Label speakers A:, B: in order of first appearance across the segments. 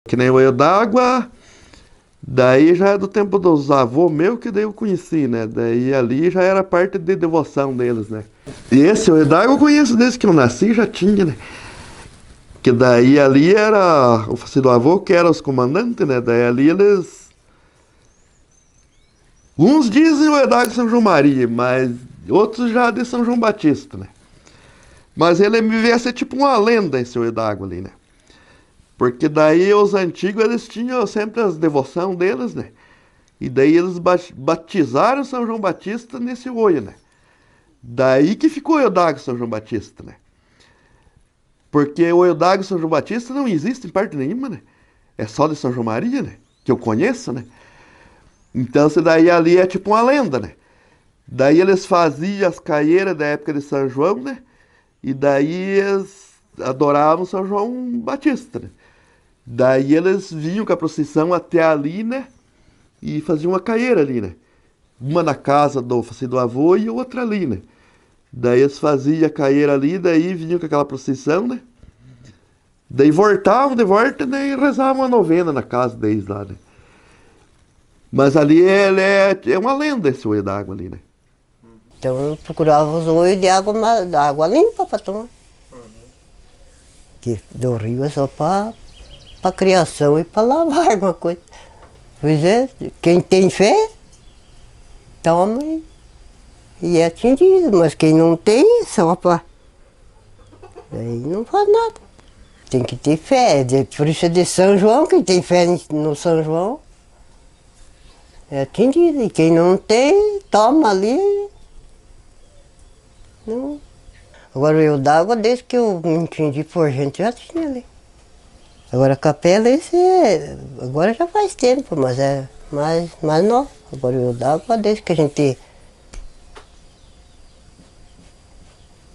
A: Que nem o olho d'água, daí já é do tempo dos avôs meus que daí eu conheci, né? Daí ali já era parte de devoção deles, né? E esse olho d'água eu conheço desde que eu nasci, já tinha, né? Que daí ali era o falecido avô que era os comandantes, né? Daí ali eles... Uns dizem o olho d'água de São João Maria, mas outros já de São João Batista, né? Mas ele me veio a ser tipo uma lenda esse olho d'água ali, né? Porque daí os antigos eles tinham sempre as devoção deles, né? E daí eles batizaram São João Batista nesse olho, né? Daí que ficou o olho d'água São João Batista, né? Porque o olho d'água São João Batista não existe em parte nenhuma, né? É só de São João Maria, né? Que eu conheço, né? Então, isso daí ali é tipo uma lenda, né? Daí eles faziam as caieiras da época de São João, né? E daí eles adoravam São João Batista, né? Daí eles vinham com a procissão até ali, né? E faziam uma caieira ali, né? Uma na casa do avô e outra ali, né? Daí eles faziam a caieira ali, daí vinham com aquela procissão, né? Daí voltavam de volta, né? E rezavam uma novena na casa deles lá, né? Mas ali ele é uma lenda esse olho d'água ali, né?
B: Então eu procurava os olhos de água, água limpa para tomar. Que do rio é só para criação e para lavar alguma coisa. Pois é, quem tem fé, toma e é atendido, mas quem não tem, só para... Aí não faz nada. Tem que ter fé, por isso é de São João, quem tem fé no São João é atendido. E quem não tem, toma ali. Não. Agora o olho d'água, desde que eu me entendi por gente, já tinha ali. Agora a capela, esse agora já faz tempo, mas é mais novo. Agora o olho d'água, desde que a gente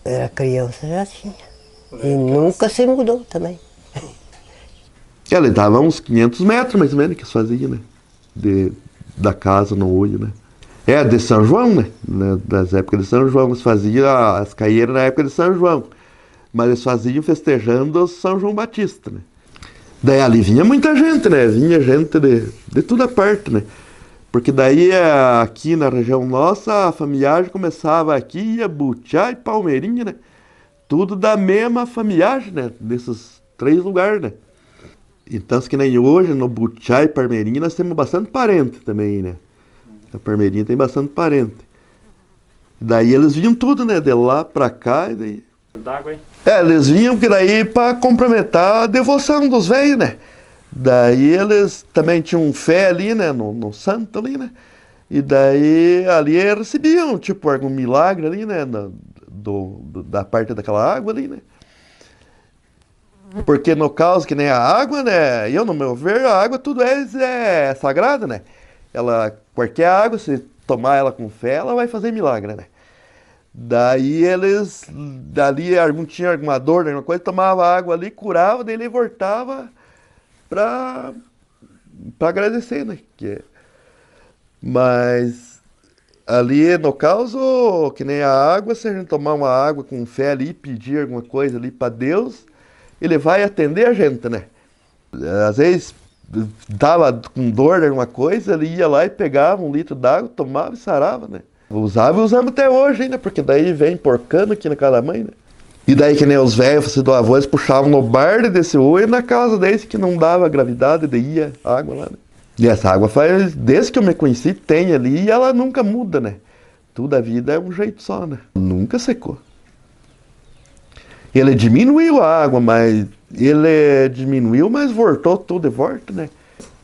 B: era criança, já tinha. E nunca se mudou também.
A: Ele dava uns 500 metros, mais ou menos, que eles faziam, né? Da casa no olho, né? É, de São João, né? Das épocas de São João. Eles faziam as caieiras na época de São João. Mas eles faziam festejando São João Batista, né? Daí ali vinha muita gente, né? Vinha gente de toda parte, né? Porque daí aqui na região nossa, a familiagem começava aqui, ia Butiá e Palmeirinha, né? Tudo da mesma familiagem, né? Desses 3 lugares, né? Então, que nem hoje, no Butiá e Palmeirinha, nós temos bastante parente também, né? A Palmeirinha tem bastante parente. Daí eles vinham tudo, né? De lá pra cá e daí...
C: D'água, hein?
A: Eles vinham que daí pra complementar a devoção dos velhos, né? Daí eles também tinham fé ali, né? No santo ali, né? E daí ali recebiam, tipo, algum milagre ali, né? Da parte daquela água ali, né? Porque no caso, que nem a água, né? Eu, no meu ver, a água tudo é sagrada, né? Qualquer água, se tomar ela com fé, ela vai fazer milagre, né? Daí eles, dali tinha alguma dor, alguma coisa, tomava água ali, curava, daí ele voltava pra agradecer, né? Mas ali, no caso, que nem a água, se a gente tomar uma água com fé ali, pedir alguma coisa ali pra Deus, ele vai atender a gente, né? Às vezes tava com dor de alguma coisa, ele ia lá e pegava 1 litro d'água, tomava e sarava, né? Usava e usamos até hoje ainda, porque daí vem porcando aqui na casa da mãe, né? E daí que nem os velhos do avô, eles puxavam no barde desse olho na casa desse que não dava gravidade, daí ia água lá, né? E essa água faz, desde que eu me conheci, tem ali e ela nunca muda, né? Toda a vida é um jeito só, né? Nunca secou. Ele diminuiu a água, mas voltou tudo de volta, né?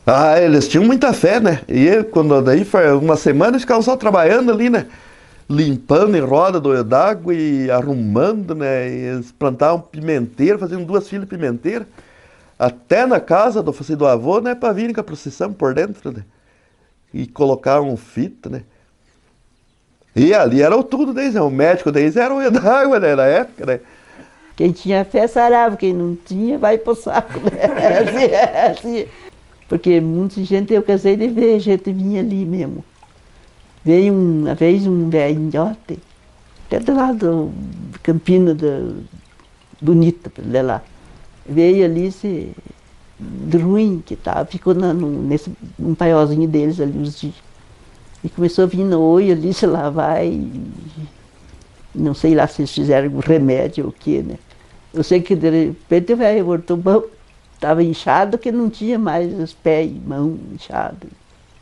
A: Ah, eles tinham muita fé, né? E quando daí foi uma semana eles ficavam só trabalhando ali, né? Limpando em roda do olho d'água e arrumando, né? E eles plantavam pimenteira, faziam 2 filas de pimenteira, até na casa do avô, né? Pra virem com a procissão por dentro, né? E colocavam fita, né? E ali era o tudo deles, né? O médico deles era o olho d'água, né? Na época, né?
D: Quem tinha fé sarava, quem não tinha vai pro saco, né? Assim. Porque muita gente, eu casei de ver, gente vinha ali mesmo. Veio uma vez um velhote, até do lado do Campina Bonita, de lá. Veio ali, ruim que tava, ficou nesse um paiózinho deles ali uns dias. E começou a vir no olho ali, se lavar e não sei lá se eles fizeram remédio ou o que, né? Eu sei que de repente o velho voltou bom, estava inchado que não tinha mais os pés e mão inchado.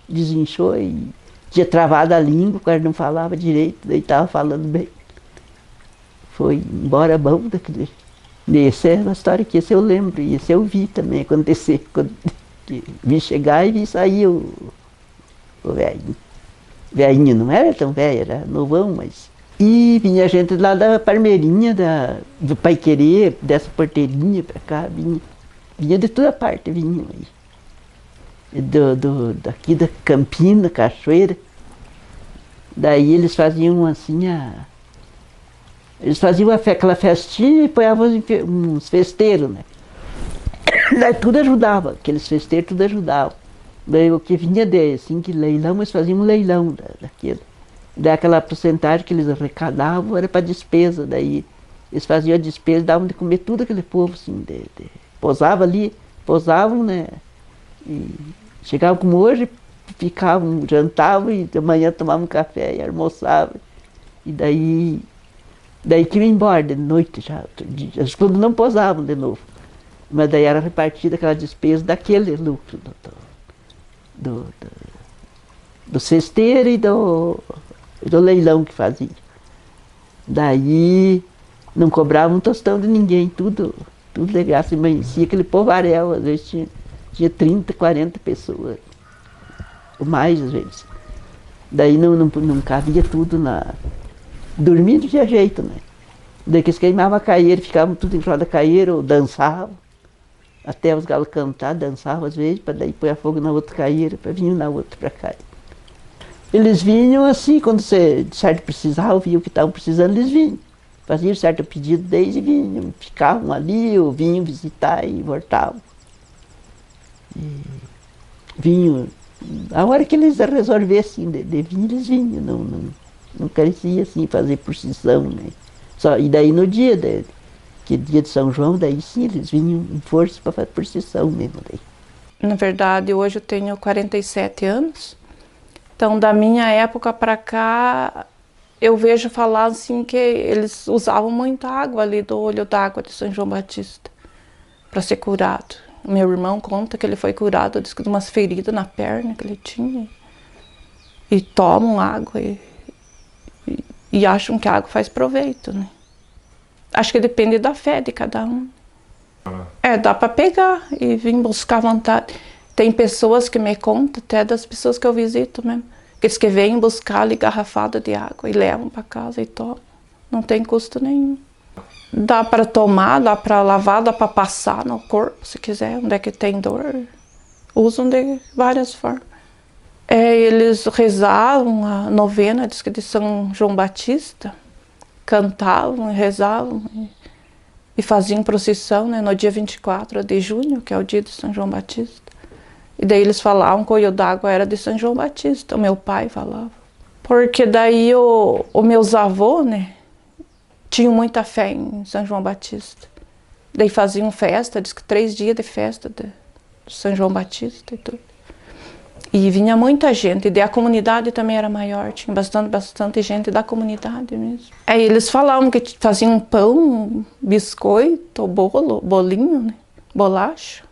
D: Desinchou e tinha travado a língua, o cara não falava direito, daí estava falando bem. Foi embora bom daquele. Essa é uma história que esse eu lembro, e esse eu vi também acontecer. Quando vi chegar e vi sair o velhinho. Velhinho, não era tão velho, era novão, mas. E vinha gente lá da Parmeirinha, do Pai Querer, dessa porteirinha pra cá, vinha de toda parte, vinham aí. Daqui da Campina, Cachoeira. Daí eles faziam assim eles faziam aquela festinha e põeavam uns festeiros, né? Daí tudo ajudava, aqueles festeiros tudo ajudavam. Daí o que vinha assim, que leilão, eles faziam um leilão daquilo. Daí aquela porcentagem que eles arrecadavam era para despesa, daí eles faziam a despesa, davam de comer tudo aquele povo, assim, pousava ali, pousavam, né? E chegavam como hoje, ficavam, jantavam e de manhã tomavam café e almoçavam. E daí que iam embora de noite já, quando não pousavam de novo. Mas daí era repartida aquela despesa daquele lucro do cesteiro e do leilão que fazia. Daí não cobrava um tostão de ninguém, tudo legal, se amanhecia aquele povaréu, às vezes tinha 30, 40 pessoas, ou mais às vezes. Daí não cabia tudo dormir não tinha jeito, né? Daí que eles queimavam a caieira, ficavam tudo em roda da caieira, ou dançavam, até os galos cantar, dançavam às vezes, para daí pôr fogo na outra caieira, para vir na outra para cá. Eles vinham assim, quando você de certo precisava, viam que estavam precisando, eles vinham. Faziam certo pedido deles e vinham, ficavam ali, ou vinham visitar e voltavam. E vinham, a hora que eles resolvessem de vir, eles vinham, não carecia assim fazer procissão, né? E daí no dia, que dia de São João, daí sim, eles vinham em força para fazer procissão mesmo daí.
C: Na verdade, hoje eu tenho 47 anos, então da minha época para cá, eu vejo falar assim que eles usavam muita água ali do olho d'água de São João Batista para ser curado. Meu irmão conta que ele foi curado de umas feridas na perna que ele tinha e tomam água e acham que a água faz proveito, né? Acho que depende da fé de cada um. Dá para pegar e vir buscar à vontade. Tem pessoas que me contam, até das pessoas que eu visito mesmo, que vêm buscar ali garrafada de água e levam para casa e tomam. Não tem custo nenhum. Dá para tomar, dá para lavar, dá para passar no corpo, se quiser, onde é que tem dor. Usam de várias formas. Eles rezavam a novena, diz que de São João Batista, cantavam e rezavam e faziam procissão, né, no dia 24 de junho, que é o dia de São João Batista. E daí eles falavam que o olho d'água era de São João Batista, o meu pai falava. Porque daí os meus avós, né, tinham muita fé em São João Batista. Daí faziam festa, diz que 3 dias de festa de São João Batista e tudo. E vinha muita gente, e daí a comunidade também era maior, tinha bastante gente da comunidade mesmo. Aí eles falavam que faziam pão, biscoito, bolo, bolinho, né, bolacha.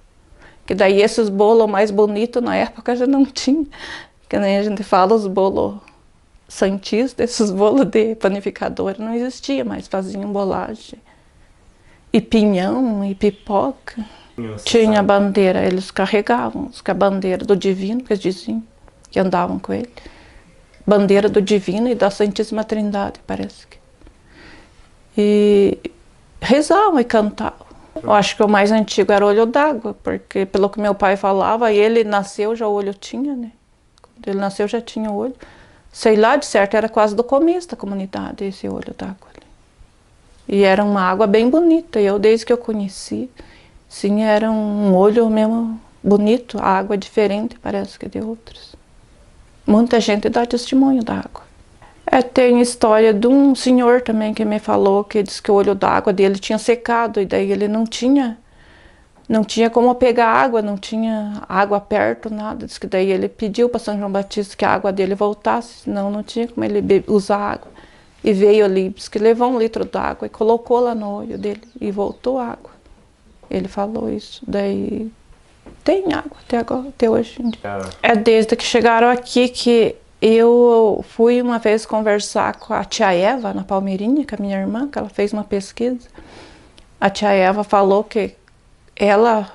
C: Que daí esses bolos mais bonitos na época já não tinha. Que nem a gente fala, os bolos santistas, esses bolos de panificadora não existia, mas faziam bolacha. E pinhão, e pipoca. Tinha a bandeira, eles carregavam a bandeira do Divino, que eles diziam, que andavam com ele. Bandeira do Divino e da Santíssima Trindade, parece que. E rezavam e cantavam. Eu acho que o mais antigo era o olho d'água, porque pelo que meu pai falava, ele nasceu, já o olho tinha, né? Quando ele nasceu já tinha o olho. Sei lá, de certo, era quase do começo da comunidade, esse olho d'água. E era uma água bem bonita, eu desde que eu conheci, sim, era um olho mesmo bonito, a água é diferente, parece que de outros. Muita gente dá testemunho da água. Tem história de um senhor também que me falou que disse que o olho d'água dele tinha secado e daí ele não tinha não tinha como pegar água, não tinha água perto, nada. Diz que daí ele pediu para São João Batista que a água dele voltasse, senão não tinha como ele usar água. E veio ali, diz que levou 1 litro d'água e colocou lá no olho dele e voltou a água. Ele falou isso, daí tem água até agora, até hoje em dia. É desde que chegaram aqui que eu fui uma vez conversar com a tia Eva na Palmeirinha, com a minha irmã, que ela fez uma pesquisa. A tia Eva falou que ela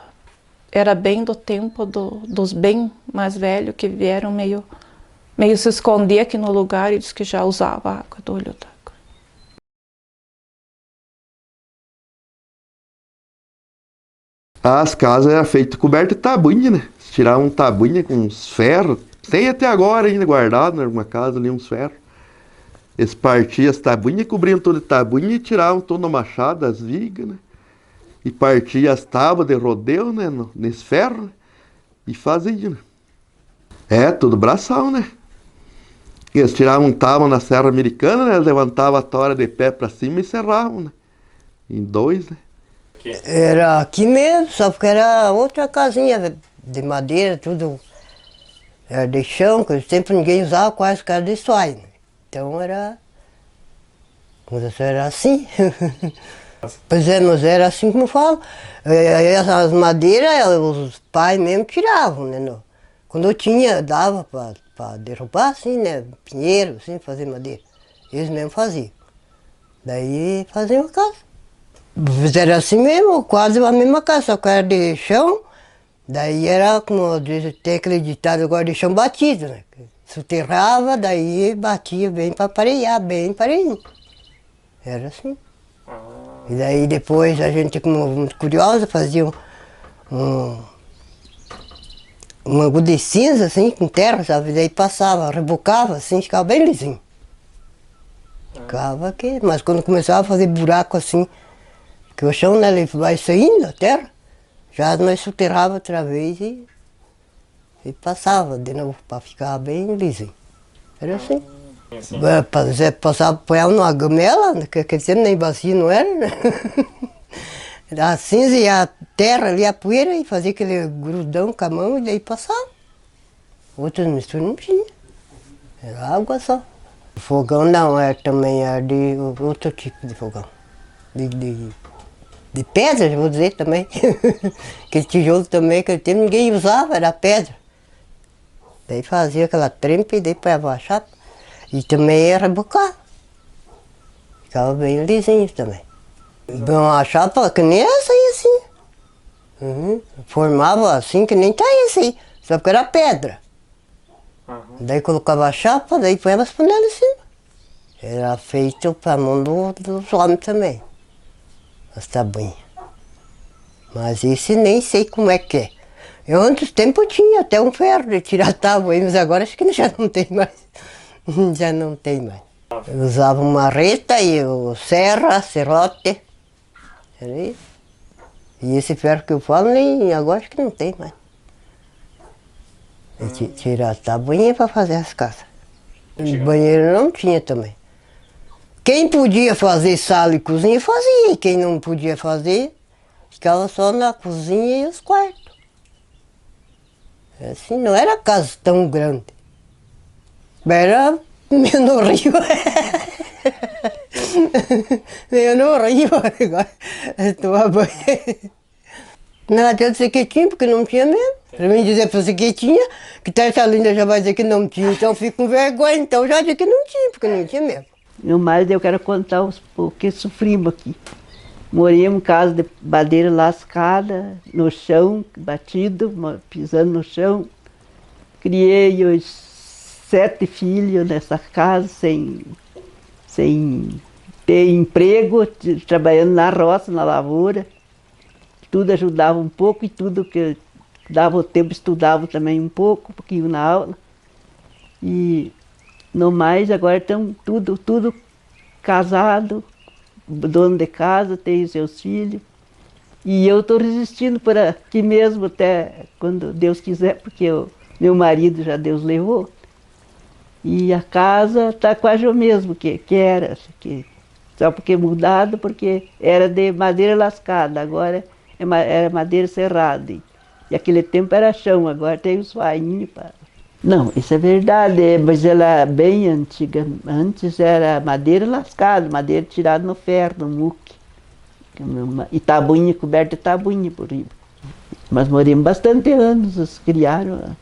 C: era bem do tempo dos bem mais velhos que vieram meio se esconder aqui no lugar e disse que já usava a água do olho d'água.
A: As casas eram feitas cobertas de tabuinha, né? Eles tiravam tabuinha com uns ferros. Tem até agora ainda guardado em alguma casa ali uns ferros. Eles partiam as tabuinhas, cobriam toda a tabuinha e tiravam toda a machada, as vigas, né? E partiam as tábuas de rodeio, né? Nesse ferro, né? E faziam, né? É, tudo braçal, né? Eles tiravam tábua na Serra Americana, né? Levantavam a tora de pé pra cima e serravam, né? Em 2, né?
B: Era aqui mesmo, só porque era outra casinha de madeira, tudo era de chão, que sempre ninguém usava quase casa de suai, né? Então era assim. Pois é, mas era assim como eu falo. As madeiras, os pais mesmo tiravam, né? Quando eu tinha, dava para derrubar, assim, né? Pinheiro, assim, fazer madeira. Eles mesmo faziam. Daí faziam a casa. Fizeram assim mesmo, quase a mesma casa, só que era de chão. Daí era, como tem aquele ditado agora, de chão batido, né? Soterrava, daí batia bem para parear, bem pareinho. Era assim. E daí depois a gente, como muito curiosa, fazia um angu de cinza, assim, com terra, sabe? Daí passava, rebocava, assim, ficava bem lisinho. Ficava aqui, mas quando começava a fazer buraco assim, que o chão, né, ele vai saindo, a terra, já nós soterrava outra vez e passava de novo, para ficar bem lisinho. Era assim. Passava, apoiava numa gamela, que aquele tempo nem bacia não era, né? A cinza e a terra ali, a poeira, e fazia aquele grudão com a mão e daí passava. Outras misturas não tinha. Era água só. O fogão não, também era de outro tipo de fogão. De pedra, vou dizer também. Aquele tijolo também, aquele tempo ninguém usava, era pedra. Daí fazia aquela trempa e daí põe a chapa. E também era rebocado. Ficava bem lisinho também. Uma chapa que nem essa aí, assim. Formava assim, que nem tá essa aí. Só que era pedra. Daí colocava a chapa, daí põe as panelas em cima. Era feito para a mão dos homens também. As tabuinhas. Mas esse nem sei como é que é. Eu antes tempo tinha até um ferro de tirar tábua aí, mas agora acho que já não tem mais. Já não tem mais. Eu usava uma marreta e o serrote. Era isso. E esse ferro que eu falo, nem agora acho que não tem mais. Tirar a tabuinha para fazer as casas. Banheiro não tinha também. Quem podia fazer sala e cozinha, fazia. E quem não podia fazer, ficava só na cozinha e os quartos. Assim, não era casa tão grande. Era meio no rio. Meio no rio agora. Tomar banho. Não adianta dizer que tinha, porque não tinha mesmo. Para mim dizer para você que tinha, que tá essa linda já vai dizer que não tinha, então eu fico com vergonha, então já digo que não tinha, porque não tinha mesmo.
D: No mais, eu quero contar o que sofrimos aqui. Moramos em casa de madeira lascada, no chão, batido, pisando no chão. Criei os 7 filhos nessa casa, sem ter emprego, trabalhando na roça, na lavoura. Tudo ajudava um pouco e tudo que dava o tempo estudava também um pouquinho na aula. E no mais, agora estão tudo casado, dono de casa, tem seus filhos. E eu estou resistindo por aqui mesmo até quando Deus quiser, porque meu marido já Deus levou. E a casa está quase o mesmo que era, só porque mudado, porque era de madeira lascada, agora era madeira serrada. E aquele tempo era chão, agora tem os fainhos para... Não, isso é verdade, mas ela é bem antiga. Antes era madeira lascada, madeira tirada no ferro, no muque. E tabuinha, coberta de tabuinha por riba. Mas moramos bastante anos, os criaram.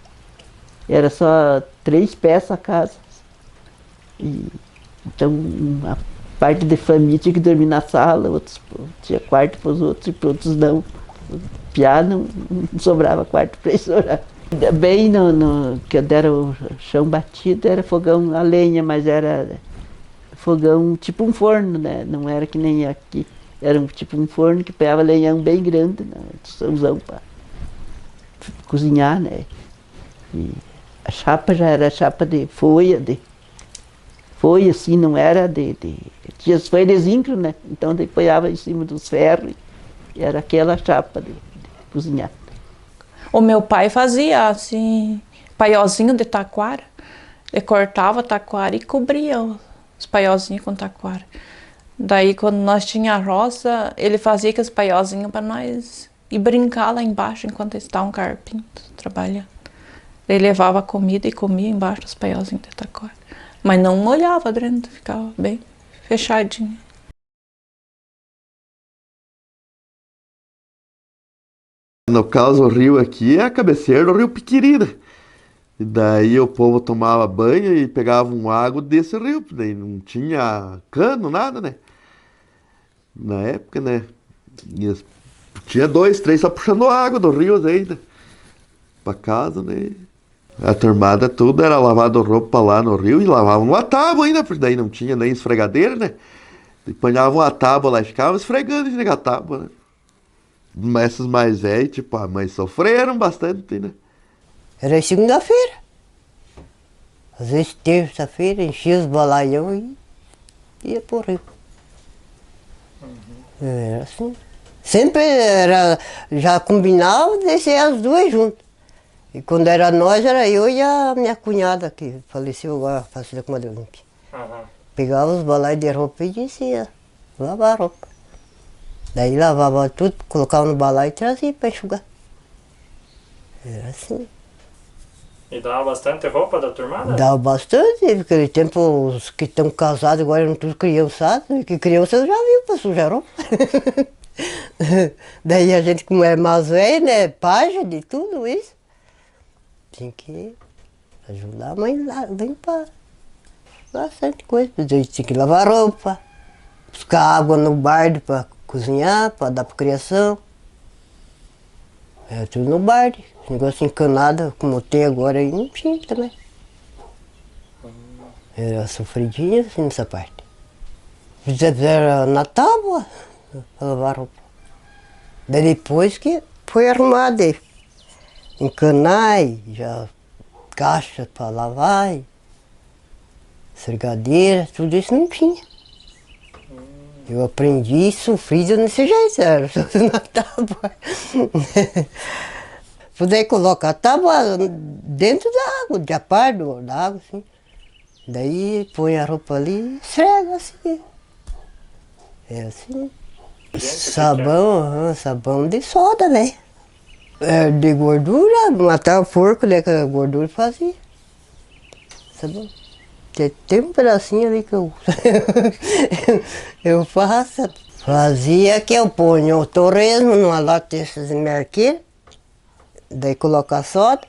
D: Era só 3 peças a casa. Então, a parte de família tinha que dormir na sala, outros tinha quarto para os outros e para outros não. Piá não sobrava quarto para eles orar. Bem que era o chão batido, era fogão a lenha, mas era fogão tipo um forno, né? Não era que nem aqui. Era tipo um forno que pegava lenhão bem grande, né? Para cozinhar, né? E a chapa já era chapa de folha, folha assim, não era tinha as folhas de zinco, né? Então apoiava em cima dos ferros e era aquela chapa de cozinhar.
C: O meu pai fazia assim, paiózinho de taquara. Ele cortava a taquara e cobria os paiózinhos com taquara. Daí, quando nós tínhamos a roça, ele fazia aqueles paiózinhos para nós ir brincar lá embaixo enquanto eles estavam carpindo, trabalhando. Ele levava a comida e comia embaixo dos paiózinhos de taquara. Mas não molhava dentro, ficava bem fechadinho.
A: No caso, o rio aqui é a cabeceira do rio Piquiri, né? E daí o povo tomava banho e pegava um água desse rio, daí não tinha cano, nada, né? Na época, né? Tinha 2, 3 só puxando água do rio ainda pra casa, né? A turmada tudo era lavado roupa lá no rio e lavavam uma tábua ainda, porque daí não tinha nem esfregadeira, né? E apanhavam uma tábua lá e ficavam esfregando a tábua, né? Mas esses mais velhos, tipo, a mãe sofreram bastante, né?
B: Era segunda-feira. Às vezes terça-feira, enchia os balaião e ia pro rio. Era assim. Sempre era, já combinava descer as duas juntas. E quando era nós, era eu e a minha cunhada, que faleceu agora, faleceu com uma Deus limpe. Pegava os balaios de roupa e descia, lavar a roupa. Daí lavava tudo, colocava no balaio e trazia para enxugar. Era assim.
E: E dava bastante roupa da turmada?
B: Dava bastante, naquele tempo os que estão casados agora eram tudo criançados, e que criança eu já viu para sujar roupa. Daí a gente, como é mais velho, né, paja de tudo isso, tinha que ajudar a mãe a limpar bastante coisa. Daí tinha que lavar roupa, buscar água no bardo para cozinhar, para dar para criação. Era tudo no bardo. Esse negócio encanado, como tem agora, aí não tinha também. Era sofridinho assim nessa parte. Era na tábua para lavar roupa. Daí depois que foi arrumado, encanar, já caixa para lavar, esfregadeira, tudo isso não tinha. Eu aprendi sofrido nesse jeito, era tudo na tábua. Poder colocar a tábua dentro da água, de apardo, da água, assim. Daí põe a roupa ali e esfrega assim. É assim. Sabão, sabão de soda, né? É, de gordura, matar o porco, né? Que a gordura fazia. Sabão. Tem um pedacinho ali que eu, eu faço. Fazia que eu ponho o torresmo numa lata desses merqueiros, daí coloco a soda,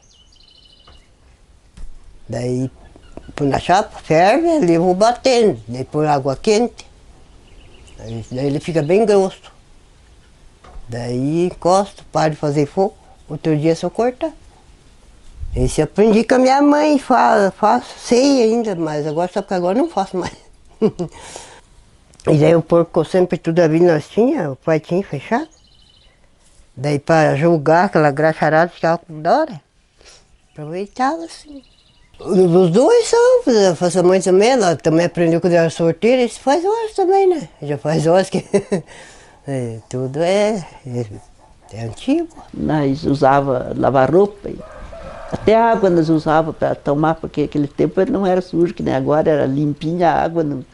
B: daí põe na chapa, ferve, ali eu vou batendo, daí põe água quente, daí ele fica bem grosso. Daí encosto, paro de fazer fogo, outro dia é só cortar. Esse eu aprendi com a minha mãe, faço, sei ainda, mas agora só que agora não faço mais. E daí o porco sempre toda a vida nós tinha, o pai tinha fechado. Daí para julgar aquela graxarada ficava com dó, né? Aproveitava assim. Os dois são, a mãe também, ela também aprendeu quando era sorteira, isso faz horas também, né? Já faz horas que tudo é antigo.
D: Nós usava lavar roupa. Até a água nós usávamos para tomar, porque aquele tempo não era sujo, que nem agora, era limpinha a água, não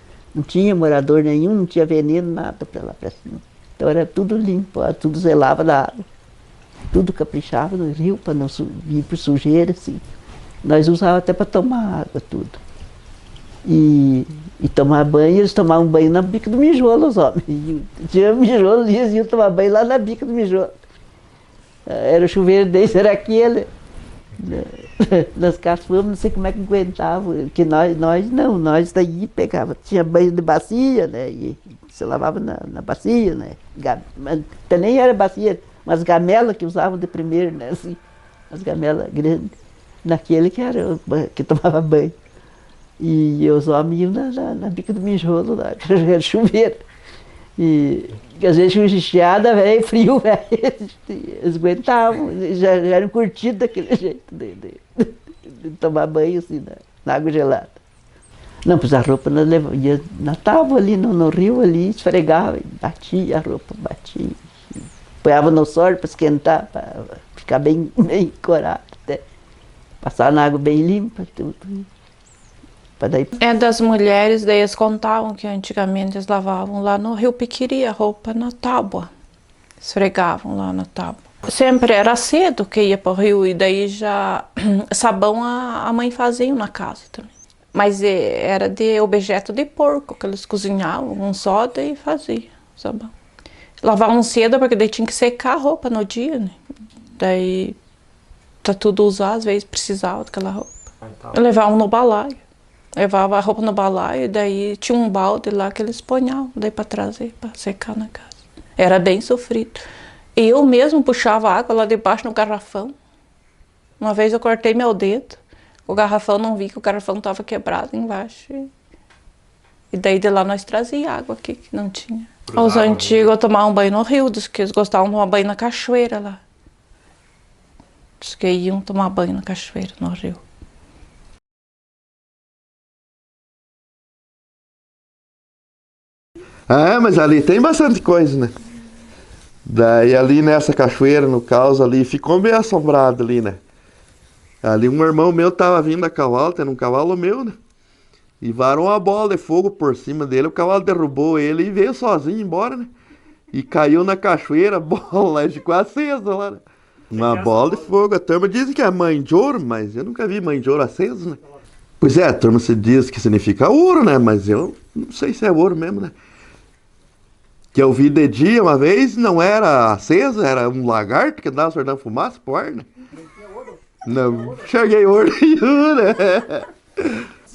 D: tinha morador nenhum, não tinha veneno, nada para lá para cima. Então era tudo limpo, tudo zelava da água. Tudo caprichava no rio para não vir por sujeira, assim. Nós usávamos até para tomar água, tudo. E tomar banho, eles tomavam banho na bica do mijolo, os homens. Tinha mijolo, eles iam tomar banho lá na bica do mijolo. Era o chuveiro deles, era aquele. Nós caçamos, não sei como é que aguentava, porque nós daí pegava, tinha banho de bacia, né, e se lavava na bacia, né, mas nem era bacia, umas gamelas que usavam de primeiro, né, assim, as gamelas grandes, naquele que tomava banho. E os homens iam na bica do mijolo, lá, que era chuveiro. E às vezes tinha geada, velho, frio, velho, eles aguentavam, já eram curtidos daquele jeito de tomar banho assim, na água gelada. Não, pois a roupa nós ia na tábua ali, no rio ali, esfregava, batia a roupa, batia. Põe no sol para esquentar, para ficar bem corado, até. Passar na água bem limpa, tudo. Daí...
C: É das mulheres, daí eles contavam que antigamente eles lavavam lá no Rio Piquiri a roupa na tábua. Esfregavam lá na tábua. Sempre era cedo que ia para o rio e daí já sabão a mãe fazia na casa também. Mas era de objeto de porco que eles cozinhavam, um soda e faziam sabão. Lavavam cedo porque daí tinha que secar a roupa no dia, né? Daí para tudo usar, às vezes precisava daquela roupa. Levavam no balaio. Levava a roupa no balaio e daí tinha um balde lá que eles ponhavam daí para trazer, para secar na casa. Era bem sofrido. E eu mesmo puxava água lá debaixo no garrafão. Uma vez eu cortei meu dedo, o garrafão não vi que o garrafão estava quebrado embaixo. E daí de lá nós trazíamos água aqui, que não tinha. Os antigos tomavam banho no rio, diz que eles gostavam de tomar banho na cachoeira lá. Diz que iam tomar banho na cachoeira, no rio.
A: Ah, mas ali tem bastante coisa, né? Daí ali nessa cachoeira, no caos ali, ficou meio assombrado ali, né? Ali um irmão meu tava vindo a cavalo, tendo um cavalo meu, né? E varou uma bola de fogo por cima dele, o cavalo derrubou ele e veio sozinho embora, né? E caiu na cachoeira, a bola ficou acesa lá, né? Uma bola de fogo. A turma diz que é mãe de ouro, mas eu nunca vi mãe de ouro acesa, né? Pois é, a turma se diz que significa ouro, né? Mas eu não sei se é ouro mesmo, né? Que eu vi de dia uma vez, não era acesa, era um lagarto que andava soltando fumaça pro ar, né? Não enxerguei ouro nenhum, né?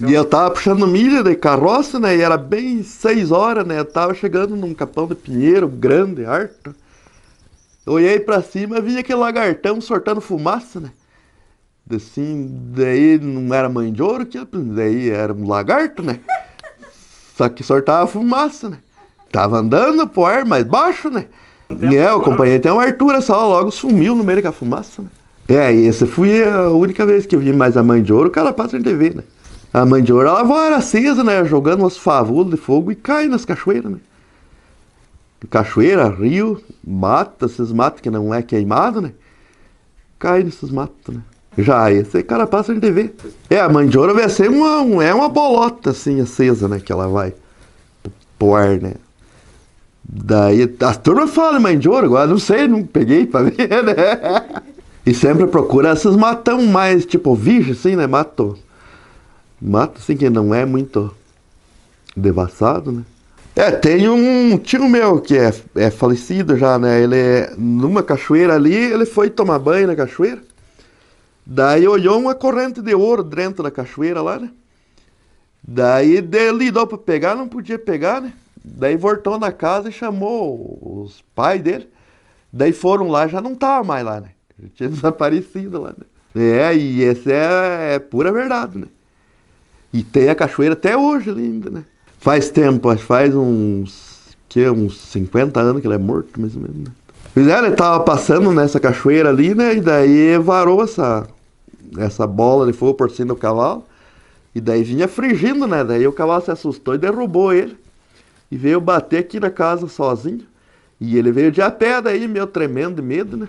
A: E eu tava puxando milha de carroça, né? E era bem 6 horas, né? Eu tava chegando num capão de pinheiro grande, harto. Olhei pra cima, vi aquele lagartão soltando fumaça, né? Assim, daí não era mãe de ouro, daí era um lagarto, né? Só que soltava fumaça, né? Tava andando pro ar mais baixo, né? O companheiro tem uma altura só, logo sumiu no meio da fumaça, né? E essa foi a única vez que eu vi mais a mãe de ouro, o cara passa em TV, né? A mãe de ouro, ela voa acesa, né? Jogando umas favulhas de fogo e cai nas cachoeiras, né? Cachoeira, rio, mata, esses matos que não é queimado, né? Cai nesses matos, né? Já esse cara passa em TV. A mãe de ouro vai ser uma bolota assim acesa, né? Que ela vai pro ar, né? Daí a turma fala mãe de ouro, agora não sei, não peguei pra ver, né? E sempre procura esses matão mais tipo virgem, assim, né? Mato assim que não é muito devassado, né? Tem um tio meu que é falecido já, né? Ele, numa cachoeira ali, ele foi tomar banho na cachoeira. Daí olhou uma corrente de ouro dentro da cachoeira lá, né? Daí ele deu pra pegar, não podia pegar, né? Daí voltou na casa e chamou os pais dele. Daí foram lá, já não tava mais lá, né? Já tinha desaparecido lá, né? E esse é pura verdade, né? E tem a cachoeira até hoje ali ainda, né? Faz tempo, acho que faz uns 50 anos que ele é morto, mais ou menos, né? Pois ele tava passando nessa cachoeira ali, né? E daí varou essa bola de fogo por cima do cavalo. E daí vinha frigindo, né? Daí o cavalo se assustou e derrubou ele. E veio bater aqui na casa sozinho. E ele veio de a pé daí, meio tremendo de medo, né?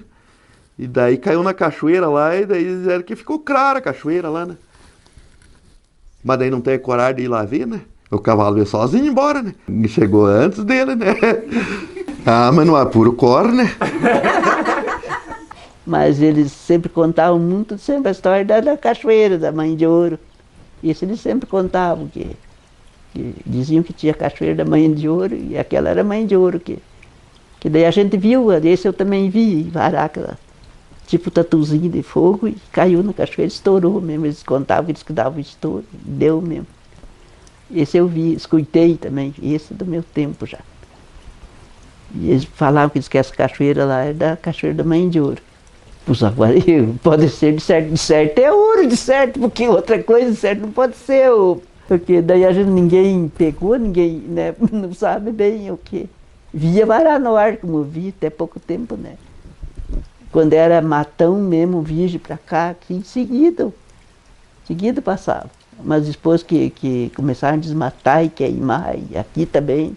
A: E daí caiu na cachoeira lá, e daí disseram que ficou clara a cachoeira lá, né? Mas daí não tem coragem de ir lá ver, né? O cavalo veio sozinho embora, né? E chegou antes dele, né? Ah, mas não há puro cor, né?
D: Mas eles sempre contavam muito sempre a história da cachoeira, da Mãe de Ouro. Isso eles sempre contavam, que diziam que tinha a cachoeira da Mãe de Ouro, e aquela era a Mãe de Ouro, que daí a gente viu, esse eu também vi, varaca, tipo tatuzinho de fogo, e caiu na cachoeira, estourou mesmo. Eles contavam, eles que davam estouro, deu mesmo. Esse eu vi, escutei também, esse do meu tempo já. E eles falavam que essa cachoeira lá é da cachoeira da Mãe de Ouro. Pois agora, pode ser de certo é ouro, de certo, porque outra coisa de certo não pode ser. Porque daí a gente, ninguém pegou, ninguém, né, não sabe bem o que. Via varar no ar, como eu vi até pouco tempo, né? Quando era matão mesmo, virgem pra cá, que em seguida passava. Mas depois que começaram a desmatar e queimar, e aqui também,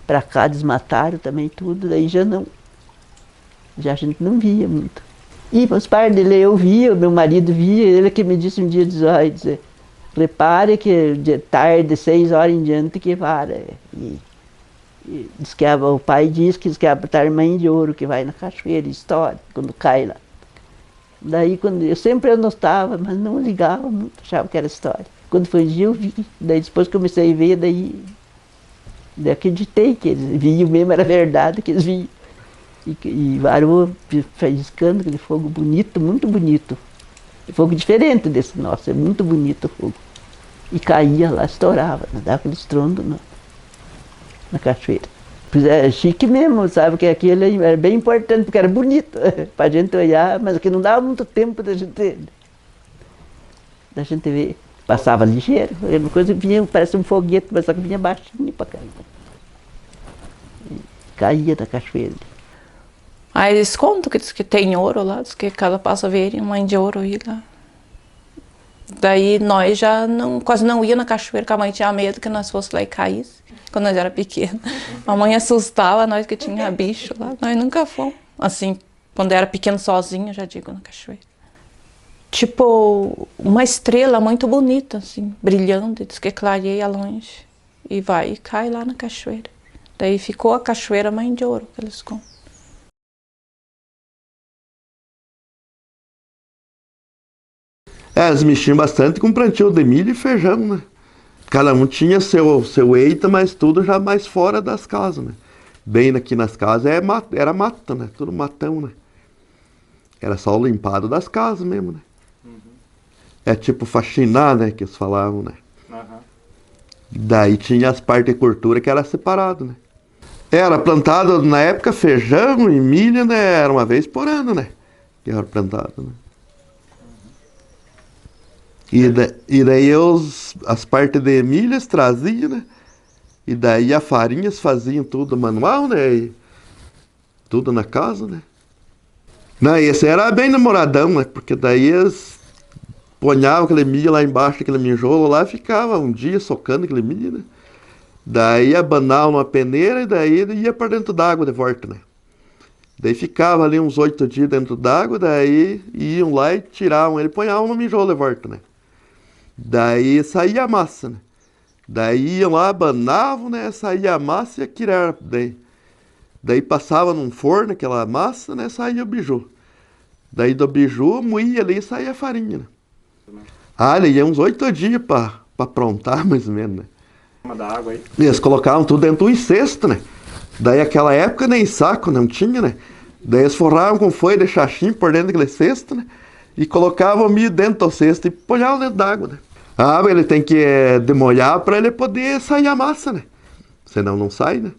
D: pra cá desmataram também tudo, daí já não. Já a gente não via muito. E os pais dele eu via, meu marido via, ele que me disse um dia, dizer, repare que de tarde, 6 horas em diante que vara. E diz que o pai diz que a Mãe de Ouro que vai na cachoeira, história, quando cai lá. Daí quando eu sempre anotava, mas não ligava muito, achava que era história. Quando foi um dia eu vi, daí depois comecei a ver, daí acreditei que eles viam mesmo, era verdade que eles viam. E varou, faiscando aquele fogo bonito, muito bonito. Fogo diferente desse nosso, é muito bonito o fogo. E caía lá, estourava, dava aquele estrondo na cachoeira. É chique mesmo, sabe, que aquilo era bem importante, porque era bonito para a gente olhar, mas que não dava muito tempo da gente ver. Passava ligeiro, uma coisa vinha, parece um foguete, mas só que vinha baixinho para cá. E caía da cachoeira.
C: Aí eles contam que diz que tem ouro lá, diz que cada passa a ver Mãe de Ouro aí lá. Daí nós já quase não ia na cachoeira, que a mãe tinha medo que nós fosse lá e caísse, quando nós era pequenos. A mãe assustava nós que tinha bicho lá, nós nunca fomos. Assim, quando eu era pequeno sozinho, já digo, na cachoeira. Tipo, uma estrela muito bonita, assim, brilhando, diz que clareia longe. E vai e cai lá na cachoeira. Daí ficou a cachoeira Mãe de Ouro, que eles contam.
A: Eles mexiam bastante com plantio de milho e feijão, né? Cada um tinha seu eita, mas tudo já mais fora das casas, né? Bem aqui nas casas era mata, né? Tudo matão, né? Era só o limpado das casas mesmo, né? Uhum. É tipo faxinar, né? Que eles falavam, né? Uhum. Daí tinha as partes de cultura que era separado, né? Era plantado na época feijão e milho, né? Era uma vez por ano, né? Que era plantado, né? E daí as partes de milhas traziam, né? E daí a farinhas faziam tudo manual, né? E tudo na casa, né? Não, esse era bem namoradão, né? Porque daí eles ponhavam aquele milho lá embaixo, aquele mijolo lá, ficava um dia socando aquele milho, né? Daí abanavam numa peneira e daí ia para dentro d'água de volta, né? Daí ficava ali uns 8 dias dentro d'água, daí iam lá e tiravam ele, ponhavam no mijolo de volta, né? Daí saía a massa, né? Daí iam lá, abanavam, né? Saía a massa e aquilo era daí passava num forno aquela massa, né? Saía o biju. Daí do biju, moía ali e saía a farinha, né? Ah, ele ia uns 8 dias pra aprontar, mais ou menos, né?
E: Da água aí.
A: Eles colocavam tudo dentro de um cesto, né? Daí aquela época nem saco não tinha, né? Daí eles forravam com folha de xaxim por dentro daquele cesto, né? E colocavam o milho dentro do cesto e ponhavam dentro d'água, né? Ah, mas ele tem que demolhar para ele poder sair a massa, né? Senão não sai, né?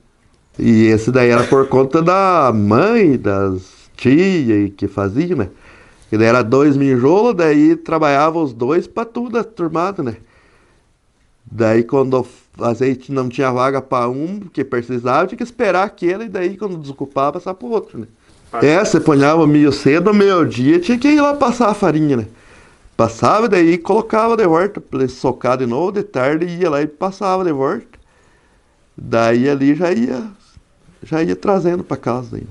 A: E esse daí era por conta da mãe, das tias que faziam, né? Ele era 2 mijolos, daí trabalhava os 2 para tudo, a turmada, né? Daí quando o azeite não tinha vaga para um que precisava, tinha que esperar aquele, e daí quando desocupava, passar para o outro, né? Você ponhava o milho cedo, meio-dia, tinha que ir lá passar a farinha, né? Passava, daí colocava de volta, para ele socar de novo, de tarde ia lá e passava de volta. Daí ali já ia trazendo para casa. Daí.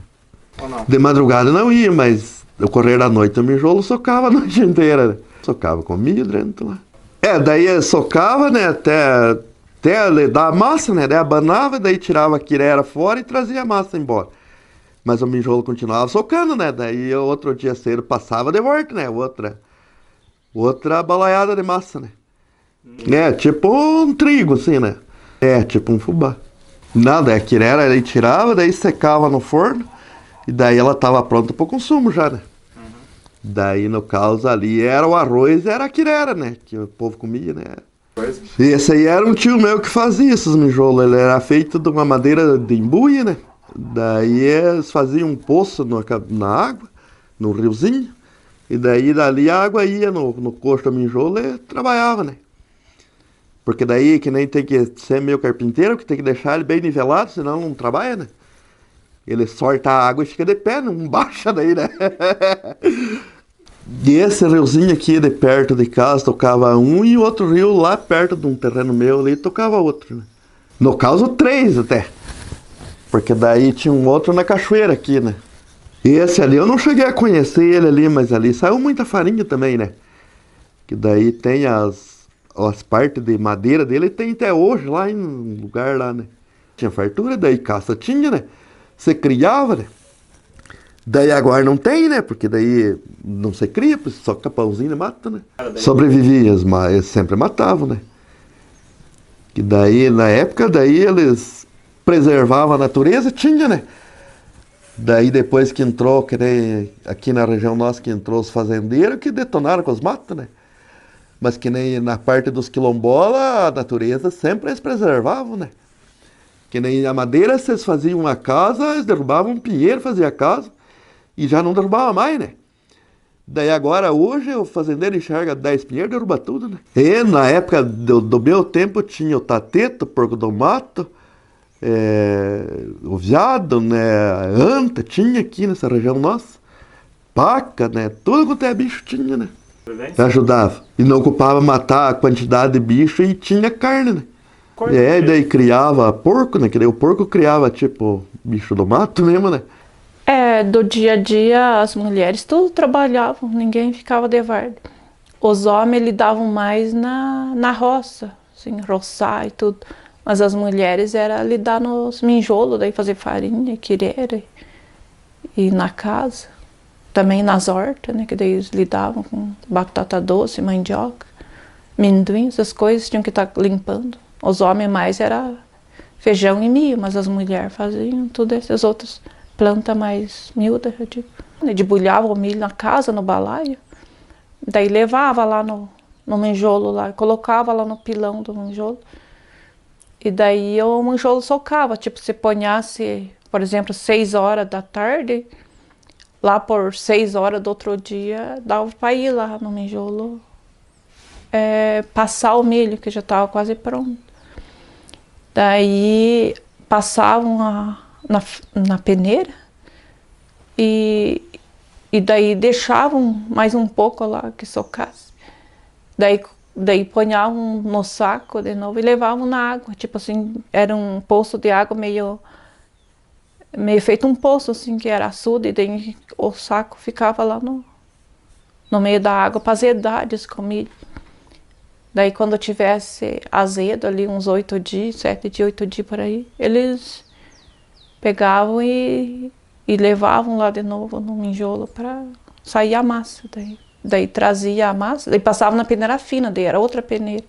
E: Ou não?
A: De madrugada não ia, mas no correr da noite o mijolo socava a noite inteira, né? Socava com milho dentro lá. Daí socava, né, até até dar a massa, né? Daí abanava, daí tirava a quirera fora e trazia a massa embora. Mas o mijolo continuava socando, né? Daí outro dia cedo passava de volta, né? Outra balaiada de massa, né? É, tipo um trigo, assim, né? É, tipo um fubá. Nada, a quirera ele tirava, daí secava no forno, e daí ela tava pronta para o consumo já, né? Daí, no caso ali, era o arroz, era a quirera, né? Que o povo comia, né? E esse aí era um tio meu que fazia esses mijolos. Ele era feito de uma madeira de embuia, né? Daí eles faziam um poço na água, no riozinho. E daí dali a água ia no coxo do mijolo e trabalhava, né? Porque daí que nem tem que ser meio carpinteiro, que tem que deixar ele bem nivelado, senão não trabalha, né? Ele sorta a água e fica de pé, não baixa daí, né? E esse riozinho aqui de perto de casa tocava um e o outro rio lá perto de um terreno meu ali tocava outro, né? No caso, 3 até. Porque daí tinha um outro na cachoeira aqui, né? E esse ali eu não cheguei a conhecer ele ali, mas ali saiu muita farinha também, né? Que daí tem as partes de madeira dele, tem até hoje lá em um lugar lá, né? Tinha fartura, daí caça tinha, né? Você criava, né? Daí agora não tem, né? Porque daí não se cria, só capãozinho e mata, né? Sobrevivia, mas eles sempre matavam, né? Que daí, na época, daí eles preservavam a natureza, tinha, né? Daí depois que entrou, que nem aqui na região nossa, que entrou os fazendeiros, que detonaram com os matos, né? Mas que nem na parte dos quilombolas, a natureza sempre eles preservavam, né? Que nem a madeira, se eles faziam uma casa, eles derrubavam um pinheiro, faziam a casa, e já não derrubava mais, né? Daí agora, hoje, o fazendeiro enxerga 10 pinheiros, derruba tudo, né? E na época do meu tempo, tinha o tateto, porco do mato, o veado, né? A anta, tinha aqui nessa região nossa. Paca, né? Tudo quanto é bicho tinha, né? Ajudava. E não ocupava matar a quantidade de bicho e tinha carne, né? E daí criava porco, né? Que daí o porco criava, tipo, bicho do mato mesmo, né?
C: Do dia a dia, as mulheres tudo trabalhavam, ninguém ficava de varda. Os homens lidavam mais na roça, assim, roçar e tudo. Mas as mulheres era lidar nos mijolos, daí fazer farinha, quirera e na casa. Também nas hortas, né, que daí eles lidavam com batata doce, mandioca, amendoim, essas coisas tinham que estar limpando. Os homens mais era feijão e milho, mas as mulheres faziam tudo essas outras plantas mais miúdas, eu digo. Debulhava o milho na casa, no balaio, daí levava lá no mijolo, lá, colocava lá no pilão do mijolo. E daí o mijolo socava, tipo, se ponhasse, por exemplo, 6 horas da tarde, lá por 6 horas do outro dia, dava para ir lá no mijolo, passar o milho, que já estava quase pronto. Daí passavam na peneira e daí deixavam mais um pouco lá que socasse. Daí ponhavam no saco de novo e levavam na água. Tipo assim, era um poço de água meio feito um poço assim, que era açude, e daí o saco ficava lá no meio da água para azedar, diz com milho. Daí quando tivesse azedo ali, uns 8 dias, 7 dias, 8 dias por aí, eles pegavam e levavam lá de novo no mijolo para sair a massa. Daí trazia a massa, daí passava na peneira fina, daí era outra peneira.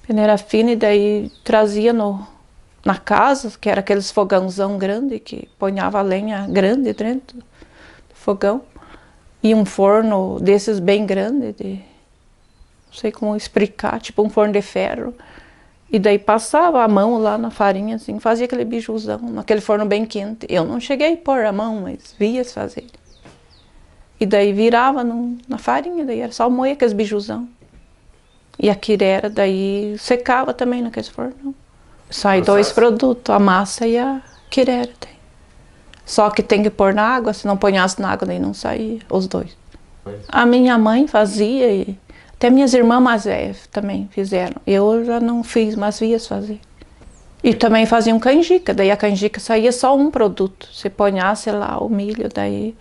C: Peneira fina, e daí trazia na casa, que era aqueles fogãozão grande, que ponhava a lenha grande dentro do fogão. E um forno desses bem grande, não sei como explicar, tipo um forno de ferro. E daí passava a mão lá na farinha, assim, fazia aquele bijuzão, naquele forno bem quente. Eu não cheguei a pôr a mão, mas via se fazer. E daí virava na farinha, daí era só moer aqueles bijuzão. E a quirera daí secava também naqueles fornão. Sai 2 produtos, a massa e a quirera. Só que tem que pôr na água, se não ponhasse na água daí não saía, os 2. A minha mãe fazia e até minhas irmãs mais velhas também fizeram. Eu já não fiz, mas via fazer. E também faziam canjica, daí a canjica saía só um produto. Se ponhasse lá o milho, daí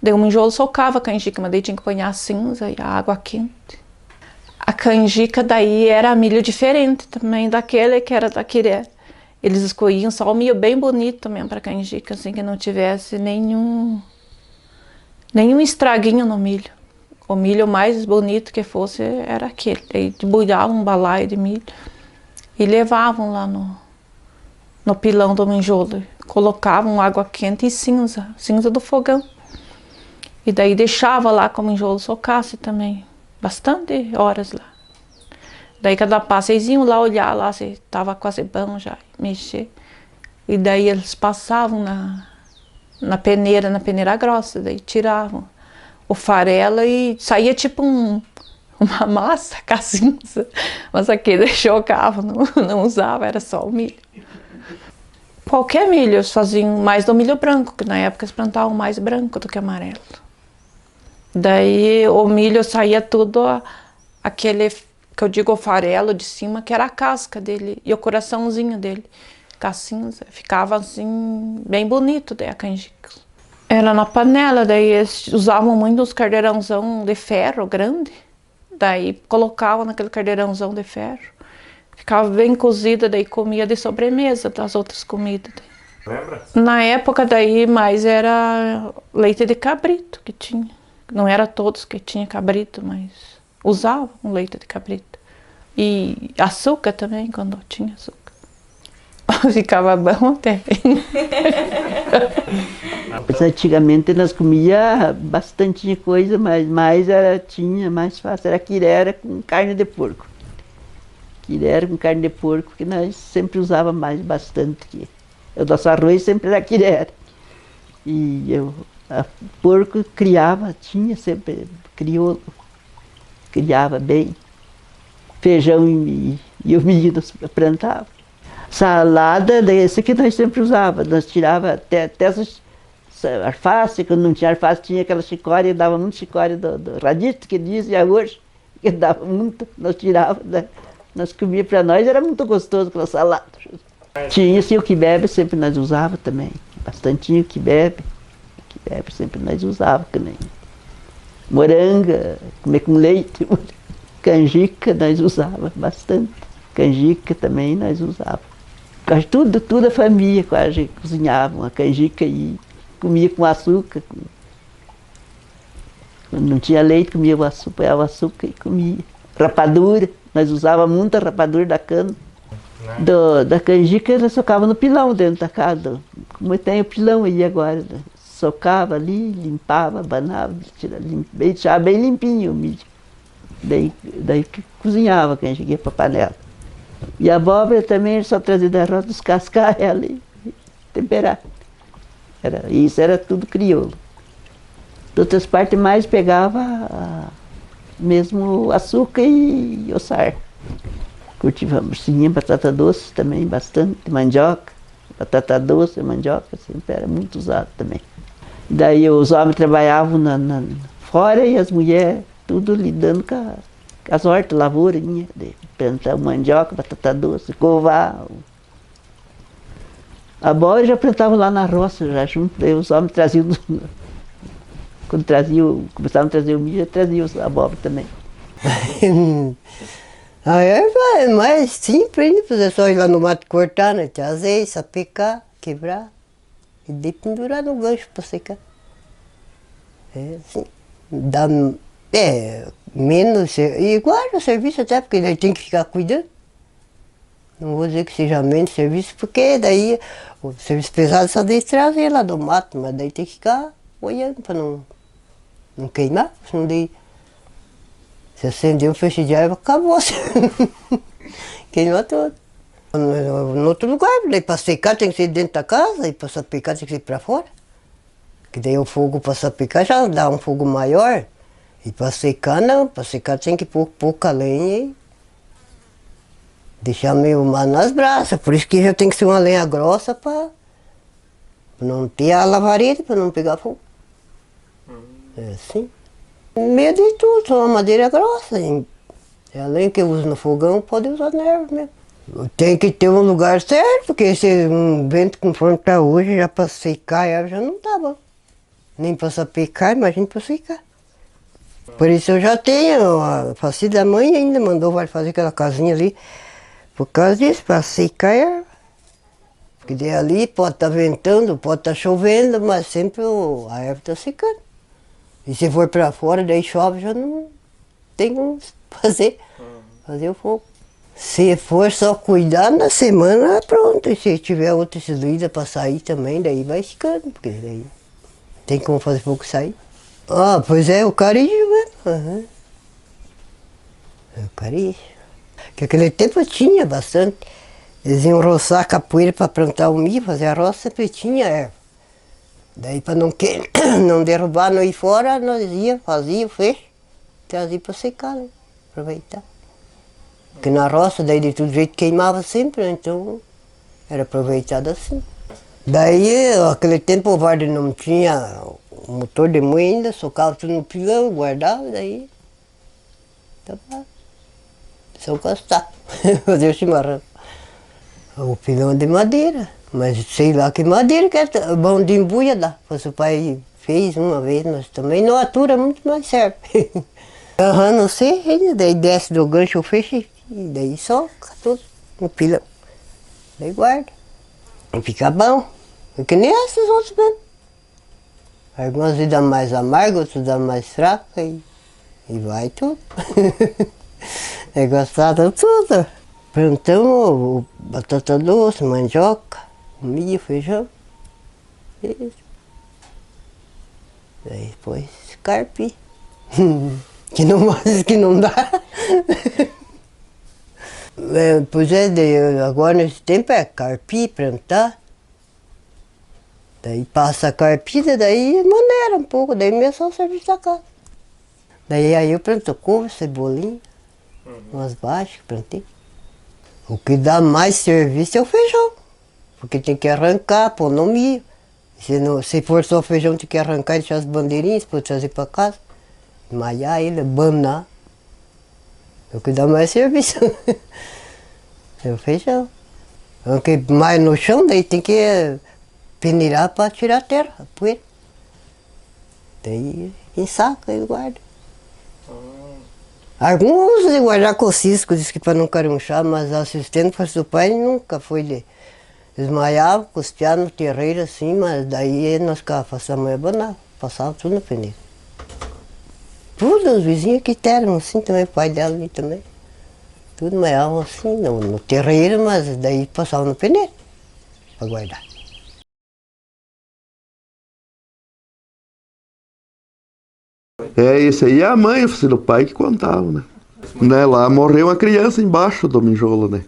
C: o mijolo socava a canjica, mas daí tinha que ponhar a cinza e a água quente. A canjica daí era milho diferente também daquele que era da Quiré. Eles escolhiam só o milho bem bonito mesmo para canjica, assim, que não tivesse nenhum estraguinho no milho. O milho mais bonito que fosse era aquele. Aí debulhavam um balaio de milho e levavam lá no pilão do minjolo. Colocavam água quente e cinza do fogão. E daí deixava lá que o minjolo socasse também, bastante horas lá. Daí cada passo eles iam lá olhar lá se estava quase bom já, mexer. E daí eles passavam na peneira grossa, daí tiravam o farelo e saía tipo uma massa com a cinza. Mas aquele chocava, não usava, era só o milho. Qualquer milho, eles faziam mais do milho branco, que na época eles plantavam mais branco do que amarelo. Daí o milho saía tudo aquele, que eu digo o farelo de cima, que era a casca dele e o coraçãozinho dele, com a cinza. Ficava assim, bem bonito daí a canjica. Era na panela, daí eles usavam muito os cardeirãozão de ferro grande. Daí colocavam naquele cardeirãozão de ferro. Ficava bem cozida, daí comia de sobremesa das outras comidas.
E: Lembra?
C: Na época daí mais era leite de cabrito que tinha. Não era todos que tinha cabrito, mas usavam leite de cabrito. E açúcar também, quando tinha açúcar. Ficava bom até.
D: Mas antigamente nós comia bastante coisa, mas mais tinha mais fácil. Era quirera com carne de porco. Quirera com carne de porco, que nós sempre usava mais bastante. O nosso arroz sempre era quirera. E porco criava, tinha sempre crioulo. Criava bem. Feijão e o milho nós plantava. Salada, desse que nós sempre usava. Nós tirava até essas alface, quando não tinha alface, tinha aquela chicória, dava muito chicória do radito, que dizia hoje, que dava muito, nós tirávamos, né? Nós comíamos para nós, era muito gostoso aquela salada. Tinha sim o que bebe, sempre nós usava também, bastantinho o que bebe sempre nós usava, que nem moranga, comer com leite, canjica nós usava bastante, canjica também nós usava. Quase tudo a família quase cozinhava, a canjica e comia com açúcar. Quando não tinha leite, comia o açúcar, pegava açúcar e comia. Rapadura, nós usávamos muita rapadura da cana. Da canjica, nós socava no pilão dentro da casa. Como tem o pilão aí agora, né? Socava ali, limpava, abanava, deixava bem limpinho o milho. Daí cozinhava a canjica para a panela. E a abóbora também só trazia da roça, descascar ela e temperar. Isso era tudo crioulo. De outras partes mais pegava mesmo açúcar e o sar. Cultivamos, tinha batata doce também, bastante, mandioca. Batata doce e mandioca sempre era muito usado também. Daí os homens trabalhavam fora e as mulheres tudo lidando com as hortas, lavourinha, plantar mandioca, batata doce, covar. A abóbora já plantavam lá na roça, já junto, daí os homens traziam, quando começavam a trazer o milho, já traziam a abóbora também.
B: A erva é mais simples, né? É só ir lá no mato cortar, né? Trazer, sapecar, quebrar e de pendurar no gancho para secar. É assim, dá menos, igual o serviço até, porque daí tem que ficar cuidando. Não vou dizer que seja menos serviço, porque daí o serviço pesado só deixa trazer lá do mato, mas daí tem que ficar olhando para não queimar, senão daí se acender um feixe de erva, acabou. Queimou tudo. No outro lugar, daí para secar tem que ser dentro da casa, e para sapecar tem que ser para fora. Que daí o fogo para sapecar já dá um fogo maior. E para secar não, para secar tem que pôr pouca lenha e deixar meio mar nas brasas. Por isso que já tem que ser uma lenha grossa para não ter a lavareda, para não pegar fogo. É assim. Meio de tudo, só uma madeira grossa. É a lenha que eu uso no fogão, pode usar na erva mesmo. Tem que ter um lugar certo, porque se um vento conforme está hoje, já para secar a erva já não tá bom. Nem para sapecar, imagina para secar. Por isso eu já tenho, a falecido da mãe ainda mandou vai fazer aquela casinha ali. Por causa disso, para secar a erva. Porque daí ali pode estar ventando, pode estar chovendo, mas sempre a erva está secando. E se for para fora, daí chove, já não tem como fazer o fogo. Se for só cuidar na semana, pronto. E se tiver outra lida para sair também, daí vai ficando, porque daí tem como fazer fogo sair. Ah, pois é, o carijo mesmo. Uhum. É o carijo. Que aquele tempo tinha bastante. Eles iam roçar a capoeira para plantar o milho, fazer a roça, sempre tinha erva. Daí para não derrubar, não ir fora, nós ia, fazia o fecho, trazia para secar, né? Aproveitar. Porque na roça, daí de todo jeito queimava sempre, então era aproveitado assim. Daí, aquele tempo o Varde não tinha o motor de moinho ainda, socava tudo no pilão, guardava, daí tava só encostar, fazer o chimarrão. O pilão é de madeira, mas sei lá que madeira que é bom de embuia dá. O pai fez uma vez, mas também não atura muito, mas serve. Não sei ainda, daí desce do gancho o fecho e daí soca tudo no pilão. Daí guarda. E fica bom. É que nem esses outros mesmo. Algumas vezes dá mais amargo, outros dá mais fraco e vai tudo. É gostado tudo. Plantamos batata doce, mandioca, milho, feijão. Isso. Daí depois carpi. Que não mais que não dá. Pois é, agora nesse tempo é carpi, plantar. Daí passa a carpida, daí maneira um pouco, daí mesmo só o serviço da casa. Daí aí eu planto couve, cebolinha, umas baixas que plantei. O que dá mais serviço é o feijão, porque tem que arrancar, pôr no milho. Se for só feijão, tem que arrancar e deixar as bandeirinhas para trazer para casa. Maiar ele, banar. É o que dá mais serviço. É o feijão. O que mais no chão, daí tem que peneirar para tirar a terra, a poeira. Daí ensaca e guarda. Alguns de guardar com cisco, diz que para não carunchar, mas assistente do pai nunca foi de. Desmaiava, custeava no terreiro assim, mas daí nós ficávamos passando a manhã banal, passava tudo na peneira. Tudo, os vizinhos que eram assim também, o pai dela ali também. Tudo maiavam assim, no terreiro, mas daí passava no peneira para guardar.
A: É, esse aí é a mãe, filho do pai, que contava, né? Lá morreu uma criança embaixo do mijolo, né?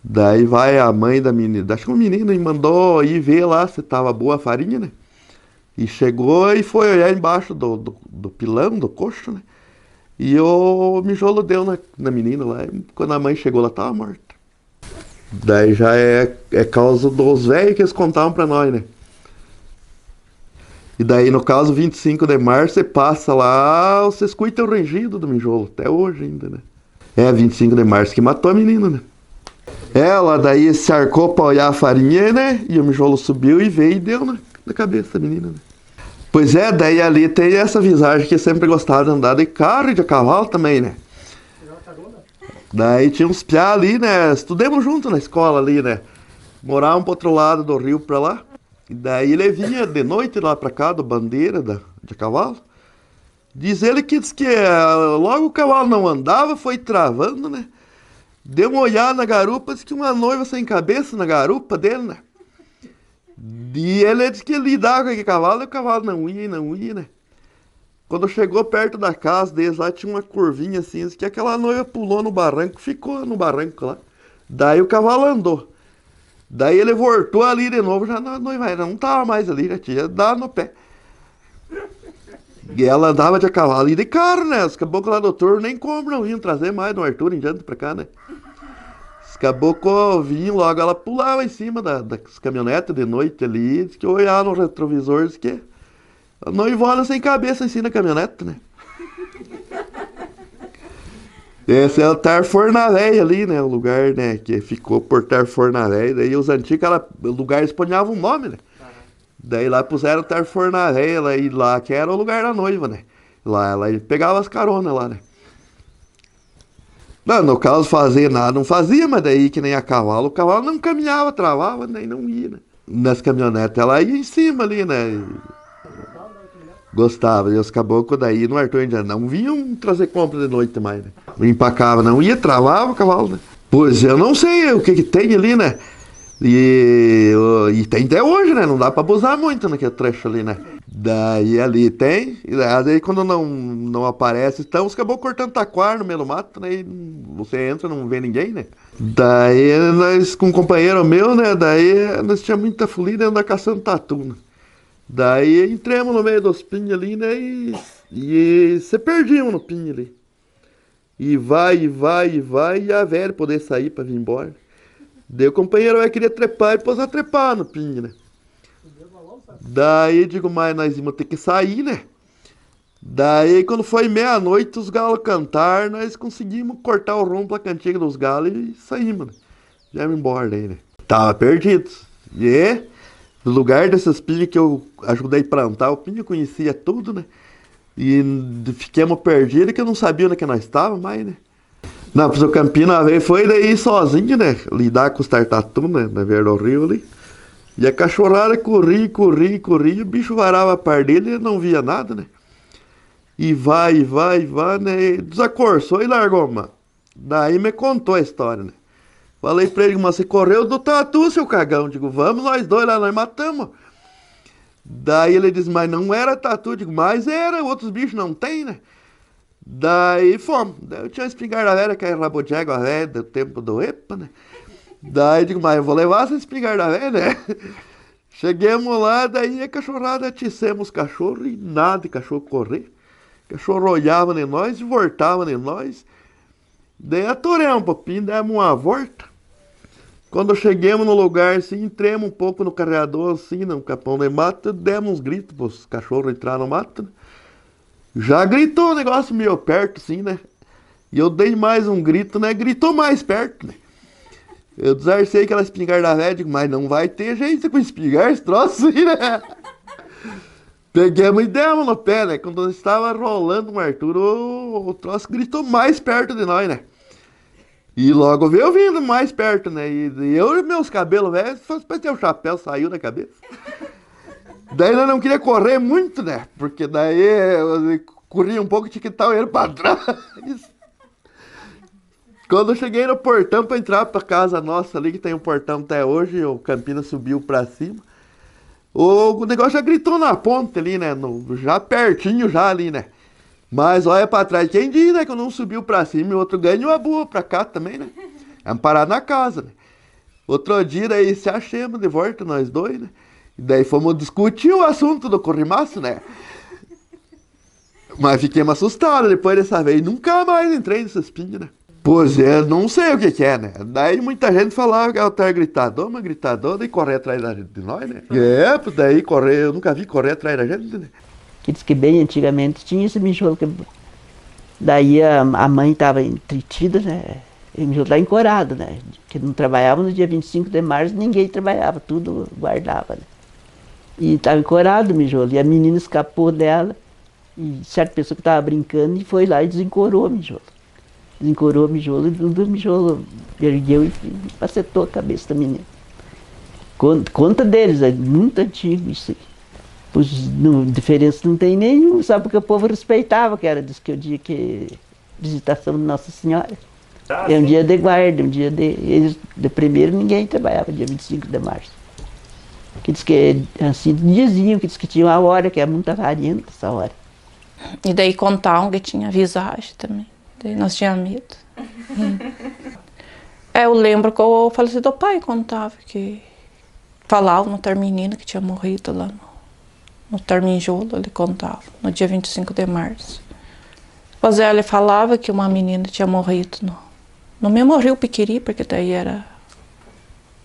A: Daí vai a mãe da menina, acho que uma menina, e mandou ir ver lá se tava boa a farinha, né? E chegou e foi olhar embaixo do pilão, do coxo, né? E o mijolo deu na menina lá, e quando a mãe chegou, ela tava morta. Daí já é causa dos velhos que eles contavam pra nós, né? E daí, no caso, 25 de março, você passa lá, você escuta o rangido do mijolo, até hoje ainda, né? É, 25 de março que matou a menina, né? Ela daí se arcou pra olhar a farinha, né? E o mijolo subiu e veio e deu na cabeça da menina, né? Pois é, daí ali tem essa visagem que sempre gostava de andar de carro e de cavalo também, né? Daí tinha uns piá ali, né? Estudamos junto na escola ali, né? Moravam pro outro lado do rio pra lá. E daí ele vinha de noite lá pra cá, do bandeira de cavalo. Diz ele que logo o cavalo não andava, foi travando, né? Deu uma olhada na garupa, disse que uma noiva sem cabeça na garupa dele, né? E ele disse que ele lidava com aquele cavalo e o cavalo não ia, né? Quando chegou perto da casa deles lá, tinha uma curvinha assim, disse que aquela noiva pulou no barranco, ficou no barranco lá. Daí o cavalo andou. Daí ele voltou ali de novo, já a noiva não tava mais ali, já tinha dado no pé. E ela andava de cavalo e de carro, né? Os caboclos lá do turno nem como não vinham trazer mais do Arthur em diante pra cá, né? Os caboclos vinham logo, ela pulava em cima das caminhonetas de noite ali, diz que olhava no retrovisor, diz que a noivona sem cabeça em cima da caminhonete, né? Esse é o Tarfornavéia ali, né? O lugar, né? Que ficou por Tarfornavéia. Daí os antigos, o lugar eles ponhavam um nome, né? Daí lá puseram Tarfornavéia lá, que era o lugar da noiva, né? Lá ele pegava as caronas lá, né? Não, no caso, fazer nada não fazia, mas daí que nem a cavalo, o cavalo não caminhava, travava, nem não ia, né? Nas caminhonetas ela ia em cima ali, né? Gostava, e os caboclos daí no Arthur ainda não vinham trazer compra de noite mais, né? Não empacava, não ia, travava o cavalo, né? Pois eu não sei o que tem ali, né? E tem até hoje, né? Não dá pra abusar muito naquele trecho ali, né? Daí ali tem, e daí quando não aparece, então os caboclos cortando taquar no meio do mato, né? E você entra, não vê ninguém, né? Daí nós, com um companheiro meu, né? Daí nós tínhamos muita folia de andar caçando tatu, né? Daí entramos no meio dos pinhos ali, né? E se perdíamos no pinho ali. E vai, e a velha poder sair pra vir embora. Daí o companheiro vai querer trepar e pôs a trepar no pinho, né? Daí digo, mas nós íamos ter que sair, né? Daí quando foi meia-noite, os galos cantar, nós conseguimos cortar o rumo pra cantiga dos galos e saímos, né? Já íamos embora daí, né? Tava perdido. E no lugar dessas pinhas que eu ajudei a plantar, o pinho conhecia tudo, né? E ficamos perdidos que eu não sabia onde que nós estávamos mais, né? Não, pois o Campina veio, foi daí sozinho, né? Lidar com os tartatu, né? Na beira do rio ali. E a cachorrada corria, o bicho varava a par dele e não via nada, né? E vai, né? E desacorçou e largou, mano. Daí me contou a história, né? Falei pra ele, mas você correu do tatu, seu cagão. Digo, vamos nós dois lá, nós matamos. Daí ele diz, mas não era tatu. Digo, mas era, outros bichos não tem, né? Daí fomos. Daí eu tinha uma espingarda velha, que era rabo de égua velha, do tempo do EPA, né? Daí digo, mas eu vou levar essa espingarda velha, né? Cheguemos lá, daí a cachorrada atiçamos os cachorros e nada de cachorro correr. O cachorro olhava em nós e voltava em nós. Daí atoremos um pouquinho, demos uma volta. Quando chegamos no lugar, assim, entremos um pouco no carreador, assim, no capão de mato, demos uns gritos para os cachorros entrar no mato, né? Já gritou o negócio meio perto, assim, né? E eu dei mais um grito, né? Gritou mais perto, né? Eu desarcei aquela espingarda velha, digo, mas não vai ter jeito com espingarda esse troço aí, né? Pegamos e demos no pé, né? Quando nós estava rolando o Arthur, o troço gritou mais perto de nós, né? E logo veio vindo mais perto, né? E eu e meus cabelos velhos, parece que o chapéu saiu da cabeça. Daí eu não queria correr muito, né? Porque daí eu corria um pouco, tinha que estar o pra trás. Quando eu cheguei no portão para entrar pra casa nossa ali, que tem um portão até hoje, o Campina subiu pra cima. O negócio já gritou na ponta ali, né? Já pertinho já ali, né? Mas olha pra trás, quem diz, né? Que eu não subiu pra cima e o outro ganhou a boa pra cá também, né? Vamos parar na casa, né? Outro dia daí se achamos de volta nós dois, né? E daí fomos discutir o assunto do corrimaço, né? Mas fiquemos assustados depois dessa vez. Nunca mais entrei nessas pinhas, né? Pois é, não sei o que é, né? Daí muita gente falava que ela tá gritadora, e correr atrás de nós, né? É, pues daí correr, eu nunca vi correr atrás da gente, né?
D: Que diz que bem antigamente tinha esse mijolo. Daí a mãe estava entretida, né? E o mijolo estava encorado, né? Que não trabalhava no dia 25 de março, ninguém trabalhava, tudo guardava, né? E estava encorado o mijolo. E a menina escapou dela, e certa pessoa que estava brincando, e foi lá e desencorou o mijolo. Desencorou o mijolo, e o mijolo ergueu e acertou a cabeça da menina. Conta deles, é muito antigo isso aí. Pois diferença não tem nenhuma, só porque o povo respeitava, que era diz que o dia que visitação de Nossa Senhora. É um dia de guarda, um dia de primeiro ninguém trabalhava, dia 25 de março. Que diz que assim, diziam que diz que tinha uma hora, que é muito variante essa hora.
C: E daí contavam que tinha visagem também. Daí nós tínhamos medo. Eu lembro que o falecido pai contava que falava no Tarminino que tinha morrido lá no Tarminjolo, ele contava, no dia 25 de março. Pois é, ele falava que uma menina tinha morrido no mesmo rio Piquiri, porque daí era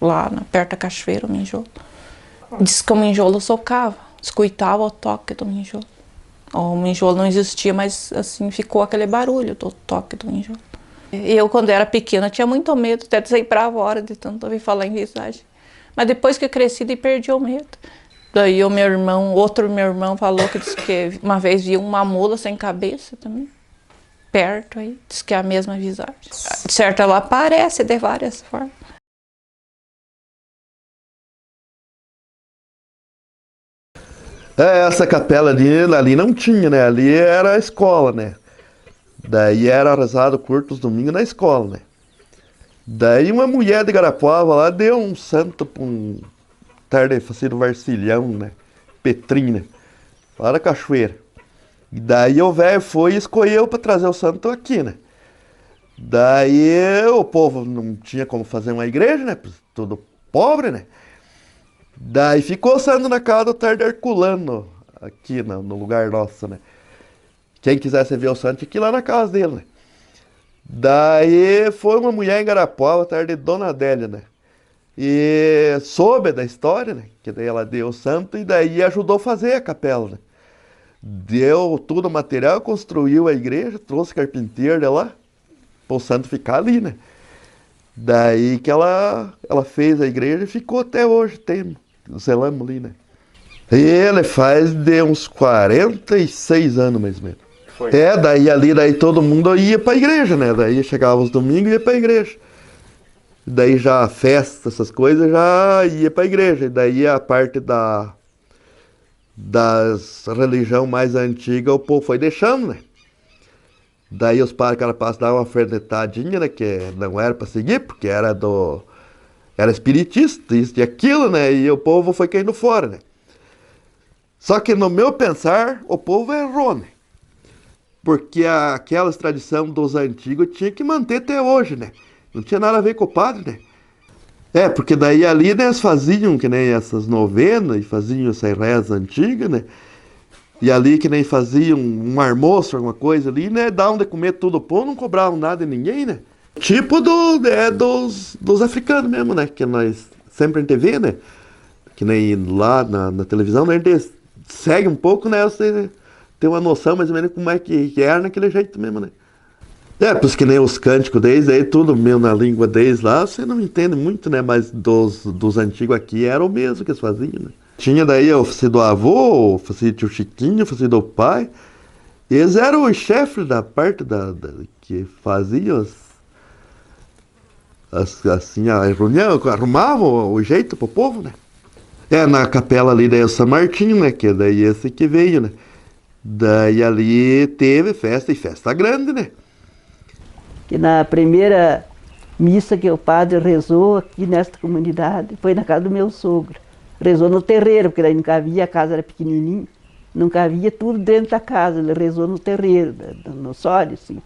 C: lá perto da cachoeira o Minjolo. Diz que o Minjolo socava, escutava o toque do Minjolo. O Minjolo não existia, mas assim ficou aquele barulho do toque do Minjolo. E eu, quando era pequena, tinha muito medo, até desembrava a hora de tanto ouvir falar em visagem. Mas depois que eu cresci, perdi o medo. Daí o meu irmão, outro meu irmão falou que, disse que uma vez viu uma mula sem cabeça também, perto aí, diz que é a mesma visagem. De certo, ela aparece de várias formas.
A: Essa capela ali não tinha, né? Ali era a escola, né? Daí era rezado curto os domingos na escola, né? Daí uma mulher de Garapuava lá deu um santo pra um tarde facido Varcilhão, né? Petrinho, né? Lá da cachoeira. E daí o velho foi e escolheu pra trazer o santo aqui, né? Daí o povo não tinha como fazer uma igreja, né? Tudo pobre, né? Daí ficou o santo na casa do tarde Herculano, aqui no lugar nosso, né? Quem quisesse ver o santo tinha que ir lá na casa dele, né? Daí foi uma mulher em Garapuava, tarde Dona Adélia, né? E soube da história, né? Que daí ela deu o santo e daí ajudou a fazer a capela, né? Deu tudo o material, construiu a igreja, trouxe carpinteiro de lá, para o santo ficar ali, né? Daí que ela fez a igreja e ficou até hoje, tem zelamos ali, né? E ele faz de uns 46 anos, mais ou menos.
E: Foi.
A: Daí todo mundo ia pra igreja, né? Daí chegava os domingos e ia pra igreja. Daí já festa, essas coisas, já ia pra igreja. E daí a parte das religião mais antiga o povo foi deixando, né? Daí os padres Carapaz davam uma fernetadinha, né? Que não era pra seguir, porque era espiritista, isso e aquilo, né? E o povo foi caindo fora, né? Só que no meu pensar, o povo errou, né? Porque aquelas tradições dos antigos tinha que manter até hoje, né? Não tinha nada a ver com o padre, né? Porque daí ali, né, eles faziam que nem essas novenas e faziam essa reza antiga, né? E ali que nem faziam um almoço, alguma coisa ali, né? Davam de comer tudo o povo, não cobravam nada de ninguém, né? Tipo dos africanos mesmo, né? Que nós sempre a gente vê, né? Que nem lá na televisão, né? A gente segue um pouco, né? Você tem uma noção mais ou menos como é que era naquele jeito mesmo, né? Pois que nem os cânticos deles, aí tudo mesmo na língua deles lá, você não entende muito, né? Mas dos antigos aqui era o mesmo que eles faziam, né? Tinha daí o oficina do avô, o oficina do tio Chiquinho, o oficina do pai. Eles eram os chefes da parte que faziam assim, a reunião, arrumavam o jeito pro povo, né? Na capela ali daí o São Martinho, né? Que daí esse que veio, né? Daí ali teve festa, e festa grande, né?
D: Que na primeira missa que o padre rezou aqui nesta comunidade, foi na casa do meu sogro. Rezou no terreiro, porque daí não cabia, a casa era pequenininha, não cabia tudo dentro da casa, ele rezou no terreiro, no sório, assim.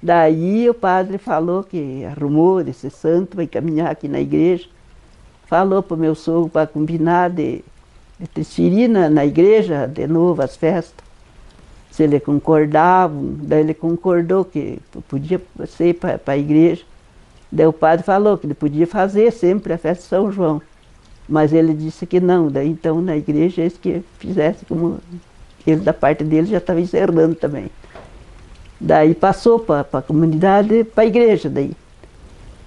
D: Daí o padre falou que arrumou esse santo, vai caminhar aqui na igreja, falou para o meu sogro para combinar de transferir na igreja de novo as festas. Se ele concordava, daí ele concordou que podia ser para a igreja. Daí o padre falou que ele podia fazer sempre a festa de São João. Mas ele disse que não, daí então na igreja eles que fizesse como ele da parte dele já estava encerrando também. Daí passou para a comunidade, para a igreja daí.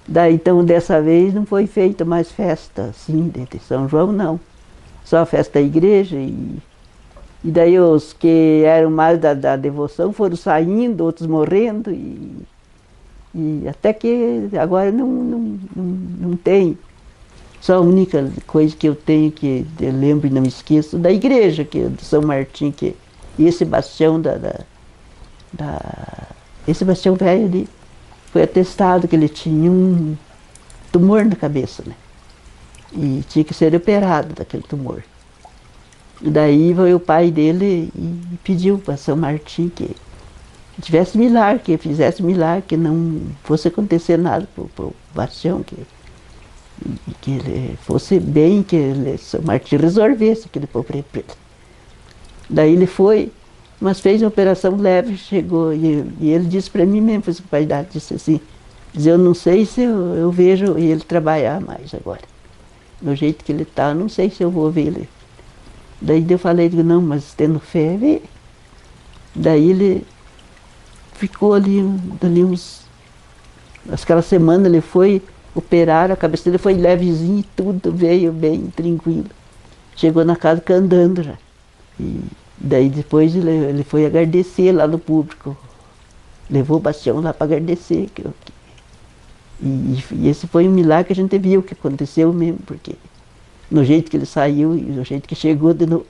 D: Daí então dessa vez não foi feita mais festa assim de São João, não. Só a festa da igreja e daí os que eram mais da devoção foram saindo, outros morrendo e até que agora não tem. Só a única coisa que eu tenho que eu lembro e não me esqueço da igreja, que é do São Martim, que esse bastião esse bastião velho ali foi atestado que ele tinha um tumor na cabeça, né? E tinha que ser operado daquele tumor. E daí foi o pai dele e pediu para São Martim que tivesse milagre, que fizesse milagre, que não fosse acontecer nada para o bastião, que ele fosse bem, que São Martim resolvesse aquele problema. Daí ele foi, mas fez uma operação leve, chegou, e ele disse para mim mesmo, o pai dele disse assim, eu não sei se eu vejo ele trabalhar mais agora. Do jeito que ele está, não sei se eu vou ver ele. Daí eu falei, não, mas tendo fé, vê. Daí ele ficou ali aquela semana ele foi operar, a cabeça dele foi levezinha e tudo veio bem tranquilo. chegou na casa andando já. E daí depois ele foi agradecer lá no público. Levou o Bastião lá para agradecer. E esse foi um milagre que a gente viu que aconteceu mesmo, porque no jeito que ele saiu e no jeito que chegou de novo.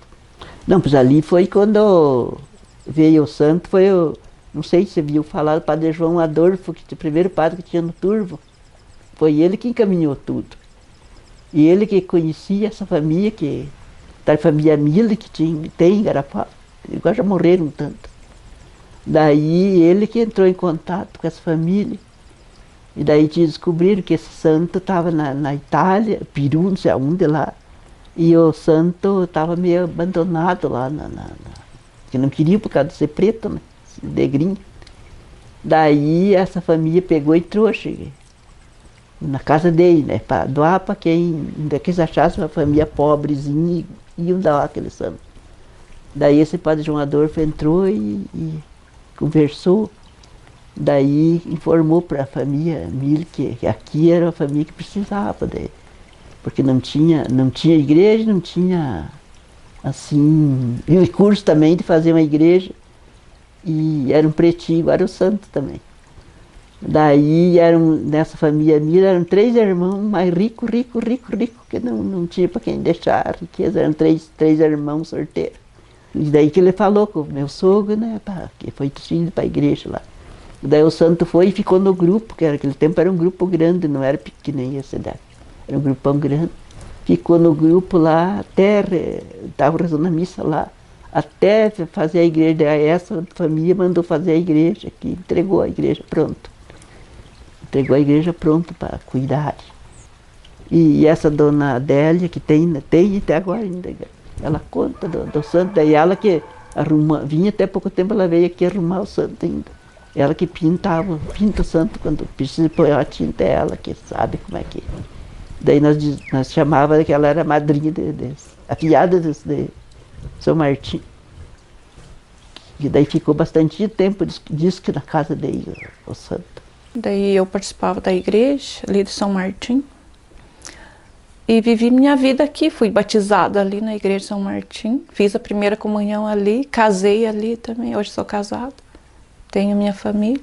D: Não, pois ali foi quando veio o santo, foi o, não sei se você viu falar, o padre João Adolfo, que o primeiro padre que tinha no Turvo. Foi ele que encaminhou tudo. E ele que conhecia essa família, que da família Miller, que tem em Garapá. Igual já morreram tanto. Daí ele que entrou em contato com essa família. E daí descobriram que esse santo estava na Itália, Peru, não sei aonde lá. E o santo estava meio abandonado lá, que não queria por causa de ser preto, né? Negrinho. Daí essa família pegou e trouxe na casa dele, né? Para doar para quem eles achassem uma família pobrezinha e iam dar aquele santo. Daí esse padre João Adolfo entrou e conversou. Daí informou para a família Miller que aqui era a família que precisava dele. Porque não tinha igreja, não tinha, assim, recurso também de fazer uma igreja. E era um pretinho, era o santo também. Daí, nessa família Miller, eram 3 irmãos mais rico, que não tinha para quem deixar a riqueza. Eram três irmãos sorteiros. E daí que ele falou com o meu sogro, né, que foi indo para a igreja lá. Daí o santo foi e ficou no grupo, que naquele tempo era um grupo grande, não era pequenininho a cidade. Era um grupão grande. Ficou no grupo lá, até estava rezando a missa lá, até fazer a igreja. Aí essa família mandou fazer a igreja, que entregou a igreja pronto. Entregou a igreja pronto para cuidar. E essa dona Adélia, que tem até agora ainda, ela conta do santo, daí ela que vinha até pouco tempo, ela veio aqui arrumar o santo ainda. Ela que pinta o santo, quando precisa pôr a tinta, é ela que sabe como é que é. Daí nós chamávamos que ela era a madrinha a filhada de São Martim. E daí ficou bastante tempo, diz que na casa dele, o santo.
C: Daí eu participava da igreja ali de São Martim. E vivi minha vida aqui, fui batizada ali na igreja de São Martim. Fiz a primeira comunhão ali, casei ali também, hoje sou casada. Tenho minha família.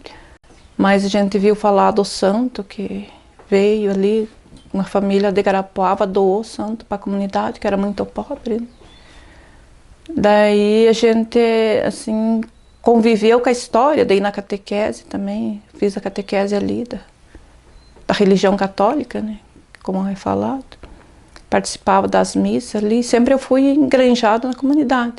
C: Mas a gente viu falar do santo que veio ali, uma família de Garapuava doou o santo para a comunidade, que era muito pobre, né? Daí a gente, assim, conviveu com a história, daí na catequese também, fiz a catequese ali da religião católica, né? Como é falado. Participava das missas ali, sempre eu fui engranjada na comunidade.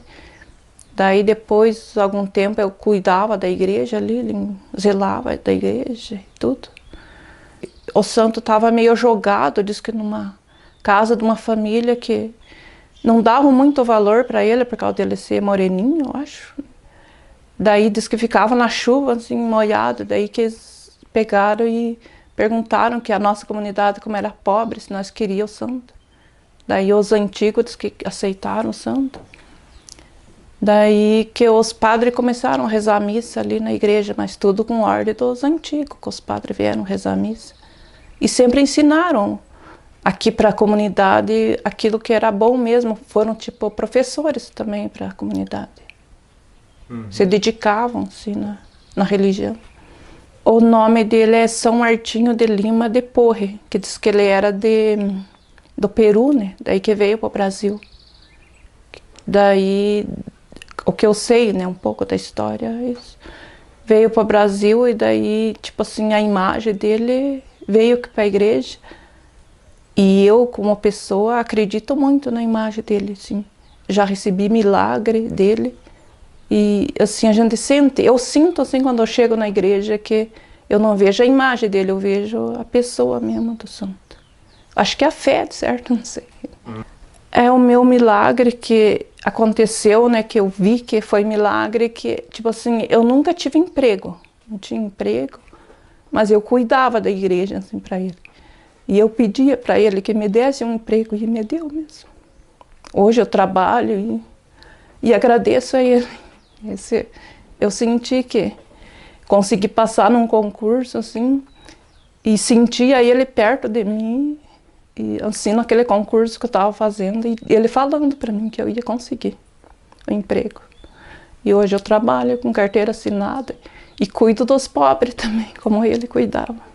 C: Daí depois, algum tempo, eu cuidava da igreja ali, zelava da igreja e tudo. O santo estava meio jogado, diz que numa casa de uma família que não dava muito valor para ele, por causa dele ser moreninho, eu acho. Daí diz que ficava na chuva, assim, molhado. Daí que eles pegaram e perguntaram que a nossa comunidade, como era pobre, se nós queríamos o santo. Daí os antigos diz que aceitaram o santo. Daí que os padres começaram a rezar a missa ali na igreja, mas tudo com ordem dos antigos, que os padres vieram rezar a missa. E sempre ensinaram aqui para a comunidade aquilo que era bom mesmo. Foram tipo professores também para a comunidade. Se dedicavam assim, na religião. O nome dele é São Martinho de Lima de Porre, que diz que ele era do Peru, né? Daí que veio para o Brasil. Daí, o que eu sei, né, um pouco da história é isso. Veio para o Brasil e daí, tipo assim, a imagem dele veio aqui para a igreja. E eu, como pessoa, acredito muito na imagem dele, assim. Já recebi milagre dele. E, assim, a gente sente, eu sinto, assim, quando eu chego na igreja, que eu não vejo a imagem dele, eu vejo a pessoa mesmo do santo. Acho que é a fé, certo? Não sei. É o meu milagre que aconteceu, né, que eu vi que foi milagre, que, tipo assim, eu nunca tive emprego. Não tinha emprego, mas eu cuidava da igreja, assim, para ele. E eu pedia para ele que me desse um emprego, e me deu mesmo. Hoje eu trabalho e agradeço a ele. Eu senti que consegui passar num concurso, assim, e sentia ele perto de mim, E assim, naquele concurso que eu estava fazendo, e ele falando para mim que eu ia conseguir o emprego. E hoje eu trabalho com carteira assinada e cuido dos pobres também, como ele cuidava.